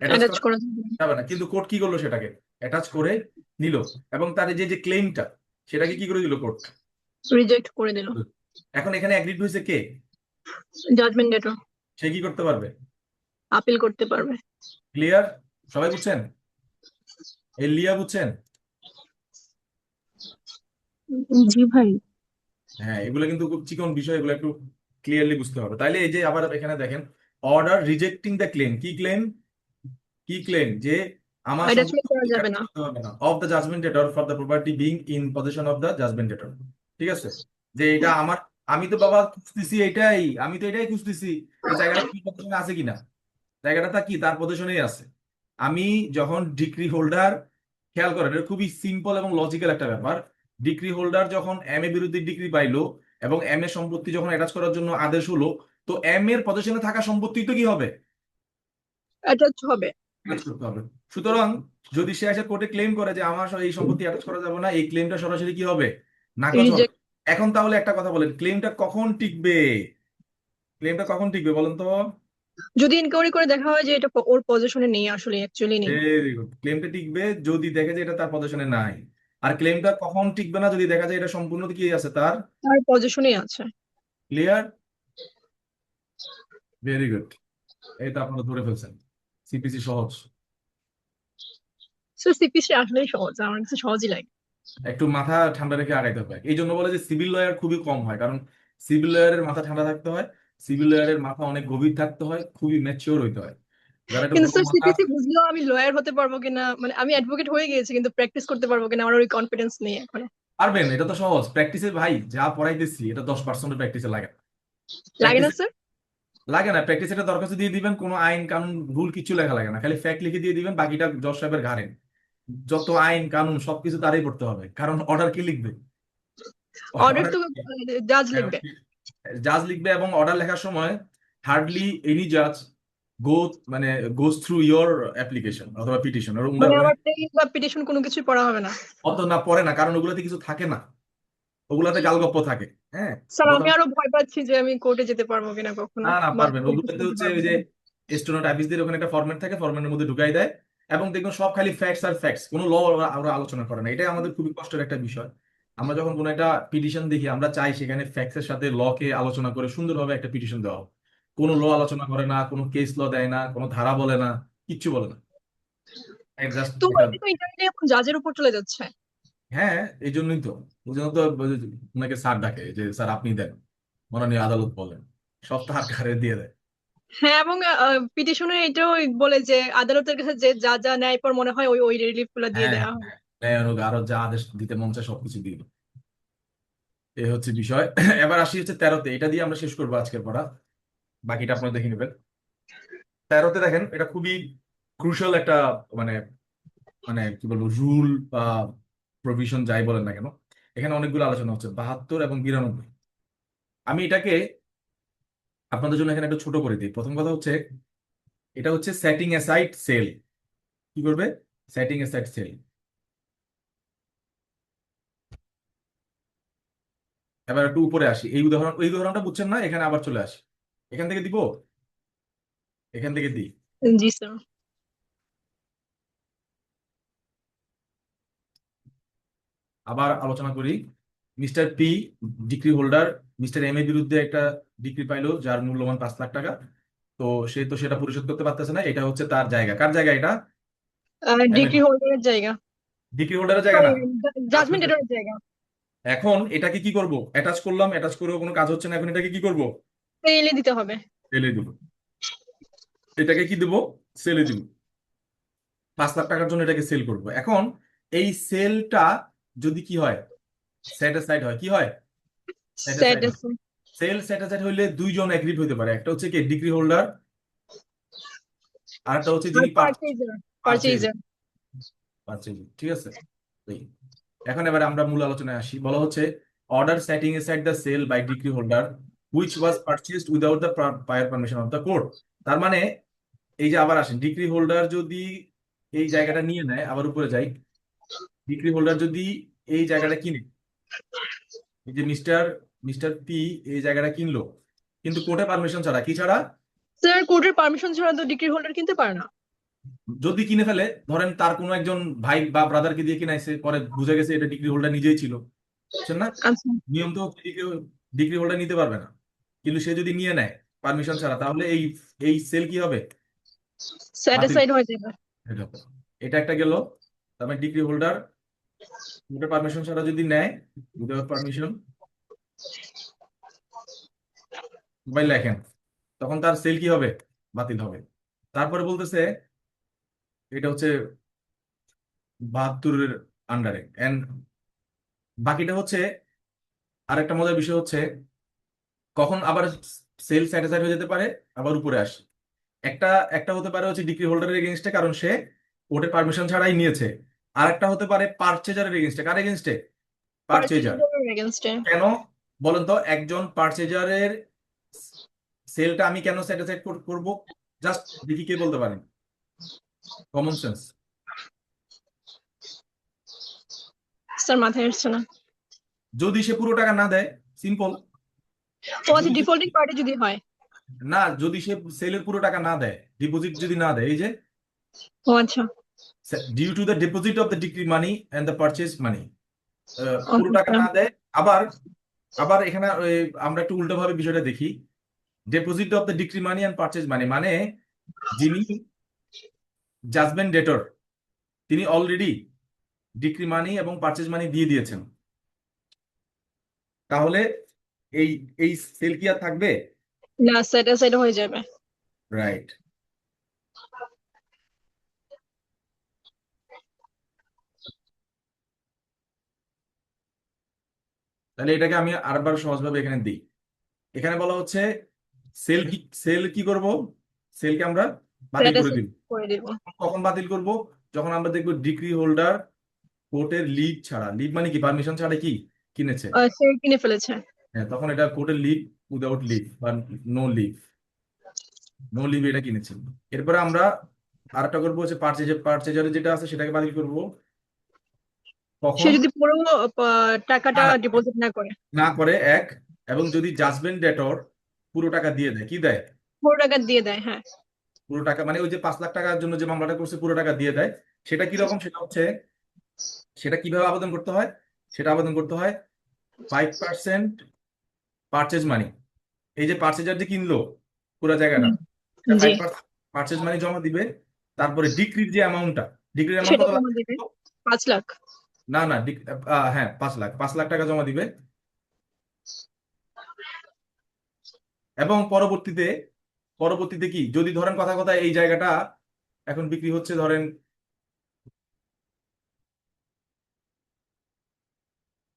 অ্যাটাচ অ্যাটাচ করা করা যাবে না। যাবে না। কিন্তু কোর্ট কি করলো? সেটাকে অ্যাটাচ করে নিল, এবং তার এই যে যে ক্লেমটা, সেটাকে কি করে দিল কোর্ট? রিজেক্ট করে দিল। এখন এখানে অ্যাগ্রিড হয়েছে কে? জাজমেন্ট ডেটর। সে কি করতে পারবে? আপিল করতে পারবে। ক্লিয়ার? সবাই বুঝছেন? এই লিয়া বুঝছেন? জি ভাই। হ্যাঁ, এগুলো কিন্তু খুব চিকন বিষয়, এগুলো একটু ক্লিয়ারলি বুঝতে হবে। তাইলে এই যে আবার এখানে দেখেন, অর্ডার রিজেক্টিং দ্য ক্লেম। কি ক্লেম? কি ক্লেম? যে আমার অ্যাটাচমেন্ট করা সম্পত্তি যাবে না। করতে হবে না of the judgement debtor for the property being in position of the judgement debtor. ঠিক আছে, যে এটা আমার, আমি তো বাবা খুঁজতেছি এটাই, আমি তো এটাই খুঁজতেছি, এই জায়গাটা কি পজিশনে আছে কিনা, জায়গাটা তা কি তার পজিশনেই আছে। আমি যখন ডিগ্রি হোল্ডার, খেয়াল করেন এটা খুবই সিম্পল এবং লজিক্যাল একটা ব্যাপার। ডিগ্রি হোল্ডার যখন এম এ বিরুদ্ধে ডিগ্রি পাইলো এবং এম এ সম্পত্তি যখন অ্যাটাচ করার জন্য আদেশ হলো, তো এম এর পজিশনে থাকা সম্পত্তি তো কি হবে, অ্যাটাচ হবে। অ্যাটাচ করতে হবে। সুতরাং যদি সে এসে কোর্টে ক্লেম করে যে আমার এই সম্পত্তি অ্যাটাচ করা যাবে না, এই ক্লেমটা সরাসরি কি হবে, নাকচ হবে। রিজেক্ট। এখন তাহলে একটা কথা বলেন, ক্লেমটা কখন টিকবে, ক্লেমটা কখন টিকবে বলেন তো। যদি ইনকোয়ারি করে দেখা হয় যে এটা ওর পজিশনে নেই, আসলে অ্যাকচুয়ালি নেই। ভেরি গুড, ক্লেমটা টিকবে যদি দেখে যে এটা তার পজিশনে নাই। আর ক্লেমটা কখন টিকবে না, যদি দেখা যায় এটা সম্পূর্ণ কি আছে তার, তার পজিশনেই আছে। Clear, very good. এই তো আপনারা ধরে ফেলছেন, সিপিসি সহজ। সো সিপিসি আসলেই সহজ, আমার কাছে সহজই লাগে। একটু মাথা ঠান্ডা রেখে আগাইতে হবে, এই জন্য বলে যে সিভিল লয়ার খুবই কম হয়, কারণ সিভিল লয়ারের মাথা ঠান্ডা থাকতে হয়, সিভিল লয়ারের মাথা অনেক গভীর থাকতে হয়, খুবই ম্যাচিওর হইতে হয়। যারা একটু কিন্তু গরম স্যার মাথা, সিপিসি বুঝলেও আমি লয়ার হতে পারবো কিনা, মানে আমি অ্যাডভোকেট হয়ে গিয়েছি কিন্তু প্র্যাকটিস করতে পারবো কিনা আমার ওই কনফিডেন্স নেই এখন। পারবেন, এটা তো সহজ। প্র্যাকটিসে ভাই যা পড়াইতেছি এটা 10% প্র্যাকটিসে লাগে। লাগে না প্র্যাকটিসে স্যার? লাগে না, প্র্যাকটিস এটা দরখাস্ত দিয়ে দিবেন, কোনো আইন কানুন রুল কিছু লেখা লাগে না, খালি ফ্যাক্ট লিখে দিয়ে দিবেন, বাকিটা জজ সাহেবের ঘাড়ে। যত আইন কানুন সবকিছু তারই পড়তে হবে, কারণ অর্ডার কি লিখবে, অর্ডার অর্ডার তো জাজ লিখবে। জাজ লিখবে, এবং অর্ডার লেখার সময় হার্ডলি এনি জাজ গো মানে গোস থ্রু ইয়োর অ্যাপ্লিকেশন অথবা পিটিশন, মানে আমার প্লেইন বা পিটিশন কোনো কিছুই পড়া হবে না? অত না পড়ে না, কারণ ওগুলোতে কিছু থাকে না, ওগুলাতে গালগপ্প থাকে। হ্যাঁ, স্যার ওগুলো তো, আমি আরো ভয় পাচ্ছি যে আমি কোর্টে যেতে পারবো কিনা কখনো, না না বা পারবেন, practice ওগুলোতে করতে হচ্ছে পারবো ওই যে কিনা। স্টুডেন্ট অফিসদের ওখানে একটা ফরম্যাট থাকে, ফরম্যাটের মধ্যে ঢুকাই দেয়, এবং দেখবেন সব খালি ফ্যাক্টস আর ফ্যাক্টস, কোনো ল ওরা আলোচনা করে না। এটাই আমাদের খুবই কষ্টের একটা বিষয়। আমরা যখন কোনো একটা পিটিশন দেখি, আমরা চাই সেখানে ফ্যাক্টস এর সাথে ল কে আলোচনা করে সুন্দরভাবে একটা পিটিশন দেওয়া হোক। কোনো ল আলোচনা করে না, কোনো কেস ল দেয় না, কোনো ধারা বলে না, কিচ্ছু বলে না, জাস্ট তো একটা। এটা তো ইন্টারনেটে এখন জাজের উপর চলে যাচ্ছে। হ্যাঁ, এই জন্যই তো, ওই জন্য তো ওনাকে স্যার ডাকে, যে স্যার আপনি দেন, মাননীয় আদালত বলেন, সব তার ঘাড়ে দিয়ে দেয়। হ্যাঁ, এবং পিটিশনে এটাও বলে যে আদালতের কাছে যে যা যা ন্যায় পর মনে হয় ওই ওই রিলিফ গুলা দিয়ে হ্যাঁ দেওয়া হ্যাঁ হয়। হ্যাঁ। আরো যা আদেশ দিতে মন চায় সবকিছু দিল। এই হচ্ছে বিষয়। এবার আসি হচ্ছে 13-তে, এটা দিয়ে আমরা শেষ করবো আজকের পড়া, বাকিটা আপনারা দেখে নেবেন। 13-তে দেখেন, এটা খুবই ক্রুশাল একটা মানে মানে কি বলবো রুল বা প্রভিশন যাই বলেন না কেন, এখানে অনেকগুলো আলোচনা হচ্ছে, 72 এবং 92। আমি এটাকে আপনাদের জন্য এখানে একটু ছোট করে দিই। প্রথম কথা হচ্ছে, এটা হচ্ছে সেটিং অ্যাসাইড সেল। কি করবে, সেটিং অ্যাসাইড সেল। এবার একটু উপরে আসি, এই উদাহরণটা বুঝছেন না, এখানে আবার চলে আসি, এখান থেকে দিব, এখান থেকে দিই। জি স্যার। আবার আলোচনা করি। Mister P, decree holder, Mister M এর বিরুদ্ধে একটা ডিগ্রি পাইলো যার মূল্যমান 5 লাখ টাকা। তো সে তো সেটা পরিশোধ করতে পারতেছে না, এটা হচ্ছে তার জায়গা, কার জায়গা এটা, এম এর, ডিগ্রি হোল্ডারের জায়গা, ডিগ্রি হোল্ডারের জায়গা সরি না, জাজমেন্ট জাজমেন্টের। এটার জায়গা। এখন এটাকে কি করব, অ্যাটাচ করলাম, অ্যাটাচ করেও কোনো কাজ হচ্ছে না, এখন এটাকে কি করব, এলে দিতে হবে। সেলে দিব। এটাকে কি দেবো, সেলে দিব। 5 লাখ টাকার জন্য এটাকে সেল করব। এখন এই সেলটা যদি কি হয়, সেট অ্যাসাইড হয়, কি হয়, সেট স্যাড। অ্যাসাইড হয়। সেল সেট অ্যাসাইড হইলে দুইজন এগ্রিড হইতে পারে, একটা হচ্ছে কি ডিগ্রি হোল্ডার, আর একটা হচ্ছে আর যিনি পারচেজার। Purchase, purchaser. ঠিক আছে। এই, এখন এবারে আমরা মূল আলোচনায় আসি। বলা হচ্ছে order setting aside the sale by decree holder which was purchased without the prior permission of the court. তার মানে এই যে আবার আসেন, ডিগ্রি হোল্ডার যদি এই জায়গাটা নিয়ে নেয়, আবার উপরে যাই, ডিগ্রি হোল্ডার যদি এই জায়গাটা কিনে, এই যে মিস্টার মিস্টার পি এই জায়গাটা কিনলো, কিন্তু কোর্টে পারমিশন ছাড়া, কি ছাড়া, স্যার কোর্টের পারমিশন ছাড়া তো ডিগ্রি হোল্ডার কিনতে পারে না। যদি কিনে ফেলে, ধরেন তার কোনো একজন ভাই বা ব্রাদারকে দিয়ে কিনাইছে, পরে বুঝে গেছে এটা ডিগ্রি হোল্ডার নিজেই ছিল, বুঝছেন না, আচ্ছা। নিয়ম তো ডিগ্রি হোল্ডার নিতে পারবে না, কিন্তু সে যদি নিয়ে নেয় পারমিশন ছাড়া, তাহলে এই এই সেল কি হবে, বাতিল স্যাটিসফাইড হয়ে যাবে। হয়ে যাবে। এটা একটা গেল। তার মানে ডিগ্রি হোল্ডার পারমিশন ছাড়া যদি নেয়, উইদাউট পারমিশন মোবাইল লেখেন, তখন তার সেল কি হবে, বাতিল হবে। তারপরে বলতেছে এটা হচ্ছে 72-এর আন্ডারে, এন্ড বাকিটা হচ্ছে আরেকটা মজার বিষয় হচ্ছে কখন আবার সেল স্যাটিসফাইড হয়ে যেতে পারে, আবার উপরে আসে। একটা একটা হতে পারে হচ্ছে ডিগ্রি হোল্ডারের এগেনস্টে, কারণ সে কোর্টের পারমিশন ছাড়াই নিয়েছে। আর একটা হতে পারে পারচেজারের এগেনস্টে। কার এগেনস্টে? পারচেজার। পার্সেন্টেজের এগেনস্টে কেন বলেন তো? একজন পারচেজারের সেলটা আমি কেন স্যাটিসফাইড করব? জাস্ট দেখি কে বলতে পারেন, কমন সেন্স। স্যার মাথায় আসছে না। যদি সে পুরো টাকা না দেয়, সিম্পল। ও আচ্ছা, যদি সে ডিফল্টিং পার্টি যদি হয়। না, যদি সে সেলের পুরো টাকা না দেয়, ডিপোজিট যদি না দেয়, এই যে ও আচ্ছা, due to the deposit of the decree money and the purchase money, পুরো টাকা আচ্ছা। না দেয়। আবার আবার এখানে আমরা একটু উল্টোভাবে বিষয়টা দেখি। Deposit of the decree money and purchase money মানে যিনি জাজমেন্ট ডেটর, তিনি অলরেডি ডিক্রি মানি এবং পারচেজ মানি দিয়ে দিয়েছেন। তাহলে এই এই সেল কি আর থাকবে? না, স্যাটিসফাইড হয়ে যাবে। রাইট। তাহলে এটাকে আমি আরেকবার সহজভাবে এখানে দিই। এখানে বলা হচ্ছে সেল কি করব? সেলকে আমরা বাতিল করে স্যাটিসফাইড দিব। করে দিব। কখন বাতিল করব? যখন আমরা দেখবো ডিক্রি হোল্ডার কোর্টের লিভ ছাড়া, লিভ মানে কি, পারমিশন ছাড়া কি কিনেছে। সে কিনে ফেলেছে। হ্যাঁ, তখন এটা কোর্টের লিভ, উইদাউট লিভ বা নো লিভ, নো লিভ এটা কিনেছে। এরপরে আমরা আরেকটা করবো হচ্ছে পারচেজারে যেটা আছে সেটাকে বাতিল করব সে কখন? যদি পুরো টাকাটা না, ডিপোজিট না করে, না করে এক, এবং যদি জাজমেন্ট ডেটর পুরো টাকা দিয়ে দেয়। কি দেয়? পুরো টাকা দিয়ে দেয়। হ্যাঁ, পুরো টাকা মানে ওই যে 5 লাখ টাকার জন্য যে মামলাটা করছে পুরো টাকা দিয়ে দেয়। সেটা কিরকম? সেটা হচ্ছে, সেটা কিভাবে আবেদন করতে হয়? সেটা আবেদন করতে হয় 5% পারচেজ মানি। এই যে পারচেজার যে কিনলো পুরো জায়গাটা, এটা জি, 5% পারচেজ মানি জমা দিবে। তারপরে ডিক্রির যে অ্যামাউন্টটা, ডিক্রির অ্যামাউন্ট সেটা কত লাখ? জমা দিবে 5 লাখ। না না, হ্যাঁ 5 লাখ টাকা জমা দিবে। এবং পরবর্তীতে কি, যদি ধরেন কথা কথা এই জায়গাটা এখন বিক্রি হচ্ছে, ধরেন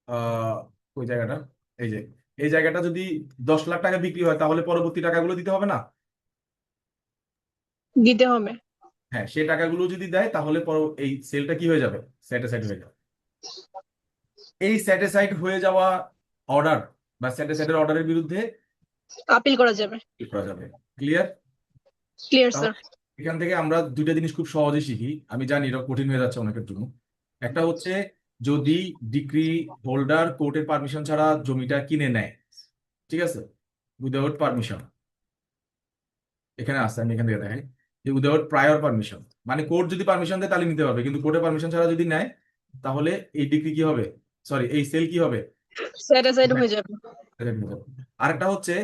আহ ওই জায়গাটা, এই যে এই জায়গাটা যদি 10 লাখ টাকা বিক্রি হয়, তাহলে পরবর্তী টাকাগুলো দিতে হবে না? দিতে হবে। হ্যাঁ, সেই টাকাগুলো যদি দেয় তাহলে এই সেলটা কি হয়ে যাবে? স্যাটিসফাইড হয়ে যাবে। এই স্যাটিসফাইড হয়ে যাওয়া অর্ডার বা স্যাটিসফাইডের অর্ডারের বিরুদ্ধে আপিল করা যাবে। কি করা যাবে? ক্লিয়ার? Clear sir. তাহলে এখান থেকে আমরা দুইটা জিনিস খুব সহজে শিখি। আমি জানি এটা কঠিন হয়ে যাচ্ছে অনেকের জন্য। একটা হচ্ছে, যদি ডিক্রি হোল্ডার কোর্টের পারমিশন ছাড়া জমিটা কিনে নেয়, ঠিক আছে, উইদাউট পারমিশন, এখানে আছে, আমি এখান থেকে দেখাই যে উইদাউট প্রায়র পারমিশন, মানে কোর্ট যদি পারমিশন দেয় তাহলে নিতে পারবে, কিন্তু কোর্টের পারমিশন ছাড়া যদি নেয় তাহলে এই ডিক্রি কি হবে, সরি এই সেল কি হবে? স্যাটিসফাইড হয়ে যাবে। আরেকটা হচ্ছে,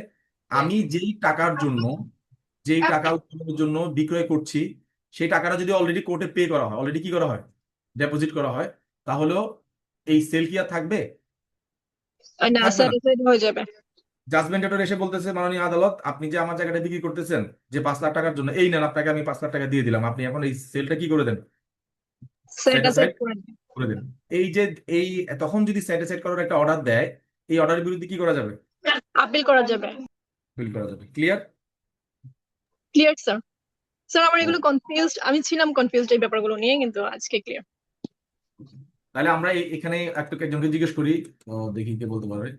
আমি যেই টাকা উত্তোলনের জন্য বিক্রয় করছি, সেই টাকাটা যদি অলরেডি কোর্টে পে করা হয়, অলরেডি কি করা হয়, ডেপোজিট করা হয়, তাহলেও এই সেল কি আর থাকবে? না, থাকবে না। স্যাটিসফাইড হয়ে যাবে। জাজমেন্ট ডেটর এসে বলতেছে, মাননীয় আদালত, আপনি যে আমার জায়গাটা বিক্রি করতেছেন যে 5 লাখ টাকার জন্য, এই নেন, আপনাকে আমি 5 লাখ টাকা দিয়ে দিলাম, আপনি এখন এই সেলটা কি করে দেন? স্যাটিসফাইড স্যাটিসফাইড করে দেবে। করে দেন। এই যে এই তখন যদি স্যাটিসফাইড করার একটা অর্ডার দেয়, এই অর্ডারের বিরুদ্ধে কি করা যাবে? আপিল করা যাবে। বিল করা যাবে। ক্লিয়ার? Clear sir. স্যার আমার এগুলো কনফিউজড, আমি ছিলাম কনফিউজড এই ব্যাপারগুলো নিয়ে, কিন্তু আজকে ক্লিয়ার। তাহলে আমরা এখানে একজনকে জিজ্ঞেস করি, তো দেখি কে বলতে পারবে।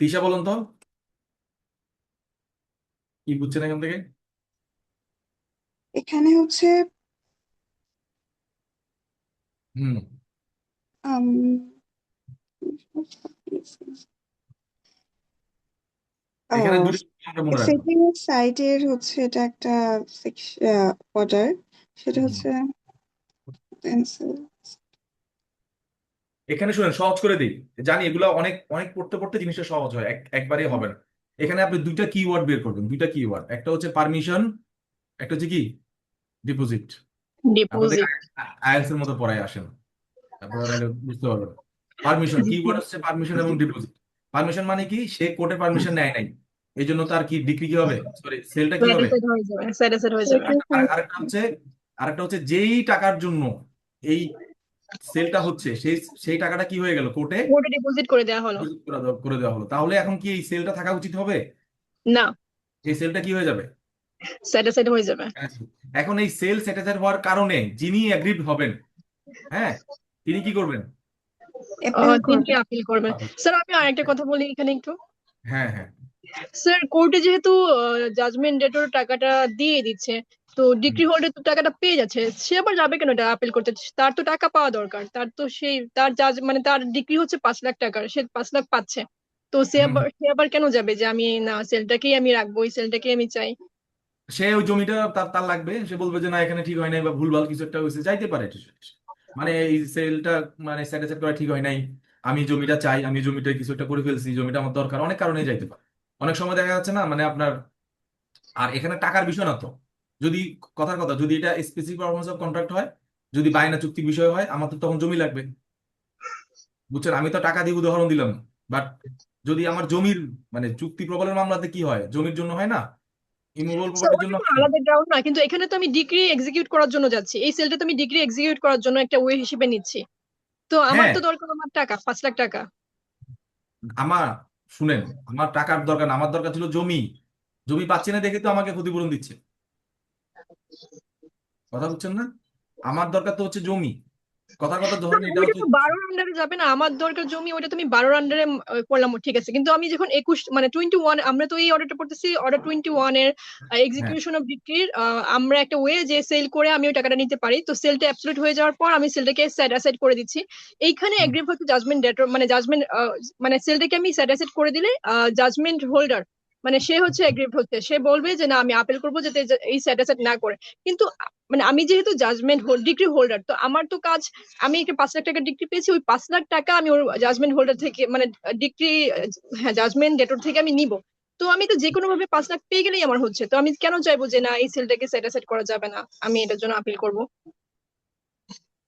তিশা, বলুন তো কি বুঝছেন এখান থেকে? এখানে হচ্ছে হুম। আম, এখানে দুটো আমরা মনে রাখবো। সেটিং সাইটের হচ্ছে এটা একটা অর্ডার, সেটা হুম। হচ্ছে এখানে শুনেন, সহজ করে দিই, জানি এগুলো অনেক অনেক পড়তে পড়তে জিনিসটা সহজ হয়, একবারে হবে না। এখানে আপনি দুইটা কিওয়ার্ড বের করবেন, দুইটা কিওয়ার্ড, একটা হচ্ছে পারমিশন, একটা হচ্ছে কি, ডিপোজিট। আপনাদের ডিপোজিট। আইএলটিএস এর মতো পড়ায় আসেন, আপনারা তাহলে বুঝতে পারবেন। পারমিশন, কিওয়ার্ড হচ্ছে পারমিশন এবং ডিপোজিট। পারমিশন মানে কি, সে কোর্টের পারমিশন নেয় নাই, এই জন্য তার কি ডিক্রি কি হবে, সরি সেলটা কি হবে? স্যাটিসফাইড হয়ে যাবে। স্যাটিসফাইড হয়ে যাবে। আরেকটা হচ্ছে যেই টাকার জন্য এই সেলটা হচ্ছে সেই সেই টাকাটা কি হয়ে গেল কোর্টে কোর্টে ডিপোজিট করে দেওয়া হলো। করে দেওয়া হলো, তাহলে এখন কি এই সেলটা থাকা উচিত হবে? না, এই সেলটা কি হয়ে যাবে? স্যাটিসফাইড হয়ে যাবে। আচ্ছা। এখন এই সেল স্যাটিসফাইড হওয়ার কারণে যিনি এগ্রিড হবেন, হ্যাঁ, তিনি কি করবেন? অ্যাপিল তিনি করবে। আপিল করবেন। স্যার আমি আরেকটা কথা বলি এখানে একটু। হ্যাঁ হ্যাঁ স্যার কোর্টে যেহেতু জাজমেন্ট ডেটর টাকাটা দিয়ে দিচ্ছে, তো হুম। ডিগ্রি হোল্ডার তো টাকাটা পেয়ে যাচ্ছে, সে আবার যাবে কেন এটা আপিল করতে? তার তো টাকা পাওয়া দরকার, তার তো সেই তার জাজ মানে তার ডিগ্রি হচ্ছে 5 লাখ টাকার, সে 5 লাখ পাচ্ছে। তো হুম। সে আবার কেন যাবে যে আমি না সেলটাকেই আমি রাখবো, এই সেলটাকেই আমি চাই? সে ওই জমিটা তার তার লাগবে, সে বলবে যে না এখানে ঠিক হয় নাই বা ভুলভাল কিছু একটা হয়েছে, যাইতে পারে এটা। মানে এই সেলটা মানে স্যাটিসফাইড করা ঠিক হয় নাই, আমি জমিটা চাই, আমি জমিটা কিছু একটা করে ফেলছি, জমিটা আমার দরকার, অনেক কারণে যাইতে পারে। অনেক সময় দেখা যাচ্ছে না মানে আপনার, আর এখানে টাকার বিষয় না তো, যদি কথার কথা যদি এটা স্পেসিফিক পারফরমেন্স অফ কন্ট্রাক্ট হয়, যদি বায়না চুক্তি বিষয় হয়, আমার তো তখন জমি লাগবে, বুঝছেন? আমি তো টাকা দিয়ে উদাহরণ দিলাম, বাট যদি আমার জমির মানে চুক্তি প্রবলের মামলাতে কি হয়, জমির জন্য হয় না, ইমুভেবল স্যার প্রপার্টির ওটা জন্য তো হয় না। আলাদা গ্রাউন্ড না, কিন্তু এখানে তো আমি ডিগ্রি এক্সিকিউট করার জন্য যাচ্ছি, এই সেলটা তো আমি ডিগ্রি এক্সিকিউট করার জন্য একটা ওয়ে হিসেবে নিচ্ছি। তো আমার হ্যাঁ, তো দরকার আমার টাকা, 5 লাখ টাকা। আমার শুনেন, আমার টাকার দরকার না, আমার দরকার ছিল জমি। জমি পাচ্ছি না দেখে তো আমাকে ক্ষতিপূরণ দিচ্ছে, কথা বুঝছেন না? আমার দরকার তো হচ্ছে জমি। কথার কথা ধরেন এটা ওইটা হচ্ছে, তো 12 আন্ডারে যাবে না, আমার দরকার জমি, ওইটা তুমি 12 আন্ডারে করলাম, ঠিক আছে, কিন্তু আমি যখন 21 মানে 21, আমরা তো এই অর্ডারটা পড়তেছি অর্ডার 21 এর হ্যাঁ এক্সিকিউশন অফ ডিক্রির, আমরা একটা ওয়ে যে সেল করে আমি ওই টাকাটা নিতে পারি, তো সেলটা অ্যাবসলিউট হয়ে যাওয়ার পর আমি সেলটাকে সেট অ্যাসাইড করে দিচ্ছি। এইখানে হুম, এগ্রিভ হচ্ছে জাজমেন্ট ডেটর, মানে জাজমেন্ট মানে সেলটাকে আমি সেট অ্যাসাইড করে দিলে জাজমেন্ট হোল্ডার মানে সে হচ্ছে এগ্রিভ হচ্ছে, সে বলবে যে না আমি আপিল করবো যাতে এই সেট অ্যাসাইড না করে। কিন্তু মানে আমি যেহেতু জাজমেন্ট ডিগ্রি হোল্ডার, তো আমার তো কাজ, আমি একটা 5 লাখ টাকার ডিগ্রি পেয়েছি, ওই 5 লাখ টাকা আমি ওর জাজমেন্ট হোল্ডার থেকে মানে ডিগ্রি, হ্যাঁ জাজমেন্ট ডেটর থেকে আমি নিব। তো আমি তো যে কোনো ভাবে 5 লাখ পেয়ে গেলেই আমার হচ্ছে, তো আমি কেন চাইবো যে না এই সেলটাকে সেট অ্যাসাইড করা যাবে না, আমি এটার জন্য আপিল করব?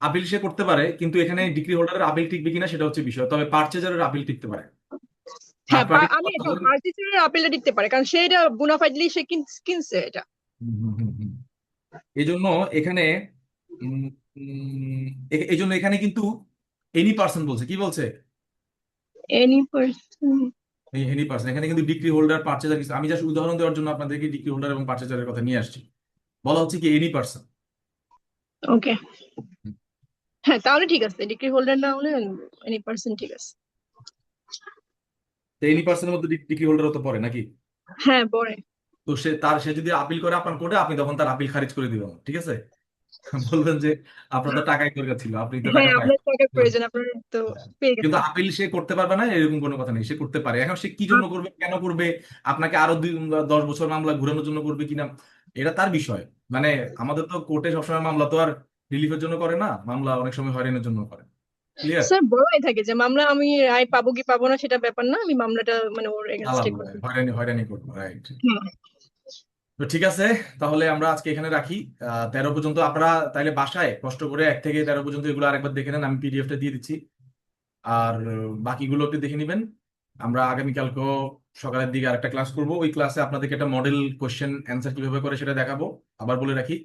আপিল সে করতে পারে, কিন্তু এখানে ডিগ্রি হোল্ডারের আপিল টিকবে কিনা সেটা হচ্ছে বিষয়, তবে পারচেজারের আপিল টিকতে পারে। থার্ড হ্যাঁ, পার্টি আমি এটা পার্টিসিপের আপিলটা দিতে পারে, কারণ সে এটা বুনাফাইডলি সে কিনছে এটা। এই জন্য এখানে উম, উম, এই জন্য এখানে কিন্তু এনি পার্সন বলছে, কি বলছে? Any person. এনি পার্সন, এখানে কিন্তু ডিগ্রি হোল্ডার পারচেজার কিছু, আমি জাস্ট উদাহরণ দেওয়ার জন্য আপনাদেরকে ডিগ্রি হোল্ডার এবং পারচেজারের কথা নিয়ে আসছি। বলা হচ্ছে কি এনি পার্সন। ওকে, হ্যাঁ তাহলে ঠিক আছে, ডিগ্রি হোল্ডার না হলে এনি পার্সন ঠিক আছে। তো এনি পার্সনের মধ্যে ডিগ্রি হোল্ডারও তো পড়ে নাকি? হ্যাঁ পরে। তো সে যদি আপিল করে আপনার কোর্টে, আপনি তখন তার আপিল খারিজ করে দিবেন, ঠিক আছে? বলবেন যে আপনার তো টাকাই দরকার ছিল, আপনি তো হ্যাঁ টাকা পাই। আপনার টাকার প্রয়োজন, আপনার তো পেয়ে কিন্তু গেছেন। আপিল সে করতে পারবে না এরকম কোনো কথা নেই, সে করতে পারে। এখন সে কি জন্য করবে, কেন করবে, আপনাকে আরো 10 বছর মামলা ঘুরানোর জন্য করবে কিনা, এটা তার বিষয়। মানে আমাদের তো কোর্টে সবসময় মামলা তো আর রিলিফের জন্য করে না, মামলা অনেক সময় হয়রানির জন্য করে। ক্লিয়ার? স্যার বলাই থাকে যে মামলা আমি রায় পাবো কি পাবো না সেটা ব্যাপার না, আমি মামলাটা মানে ওর এগেনস্টে আলাদা করবো। হয়রানি হয়রানি করবো, রাইট? হ্যাঁ। তো ঠিক আছে, তাহলে আমরা আজকে এখানে রাখি। 13 পর্যন্ত আপনারা তাইলে বাসায় কষ্ট করে 1 থেকে 13 পর্যন্ত এগুলো আরেকবার দেখে নেন, আমি পিডিএফটা দিয়ে দিচ্ছি। আর বাকিগুলো একটু দেখে নেবেন। আমরা আগামীকালকেও সকালের দিকে আরেকটা ক্লাস করব, ওই ক্লাসে আপনাদেরকে একটা মডেল কোশ্চেন অ্যান্সার কিভাবে করে সেটা দেখাবো। আবার বলে রাখি,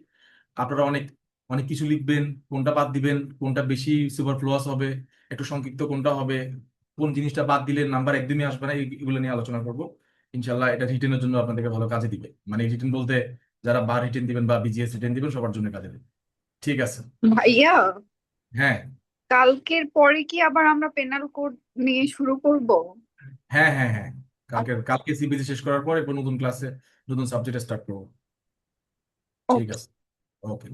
আপনারা অনেক অনেক কিছু লিখবেন, কোনটা বাদ দিবেন, কোনটা বেশি সুপারফ্লুয়াস হবে, একটু সংক্ষিপ্ত কোনটা হবে, কোন জিনিসটা বাদ দিলে নাম্বার একদমই আসবে না, এগুলো নিয়ে আলোচনা করব। ইনশাল্লাহ এটা রিটেনের জন্য আপনাদেরকে ভালো কাজে দিবে, মানে রিটেন বলতে যারা বার রিটেন দিবেন বা বিজিএস রিটেন দিবেন সবার জন্য কাজে দিবে। ঠিক আছে? ভাইয়া, হ্যাঁ কালকের পরে কি আবার আমরা পেনাল কোড নিয়ে শুরু করব? হ্যাঁ হ্যাঁ হ্যাঁ, কালকে সিবিসি শেষ করার পর এরপর নতুন ক্লাসে নতুন সাবজেক্টে স্টার্ট করবো। ঠিক আছে, ওকে।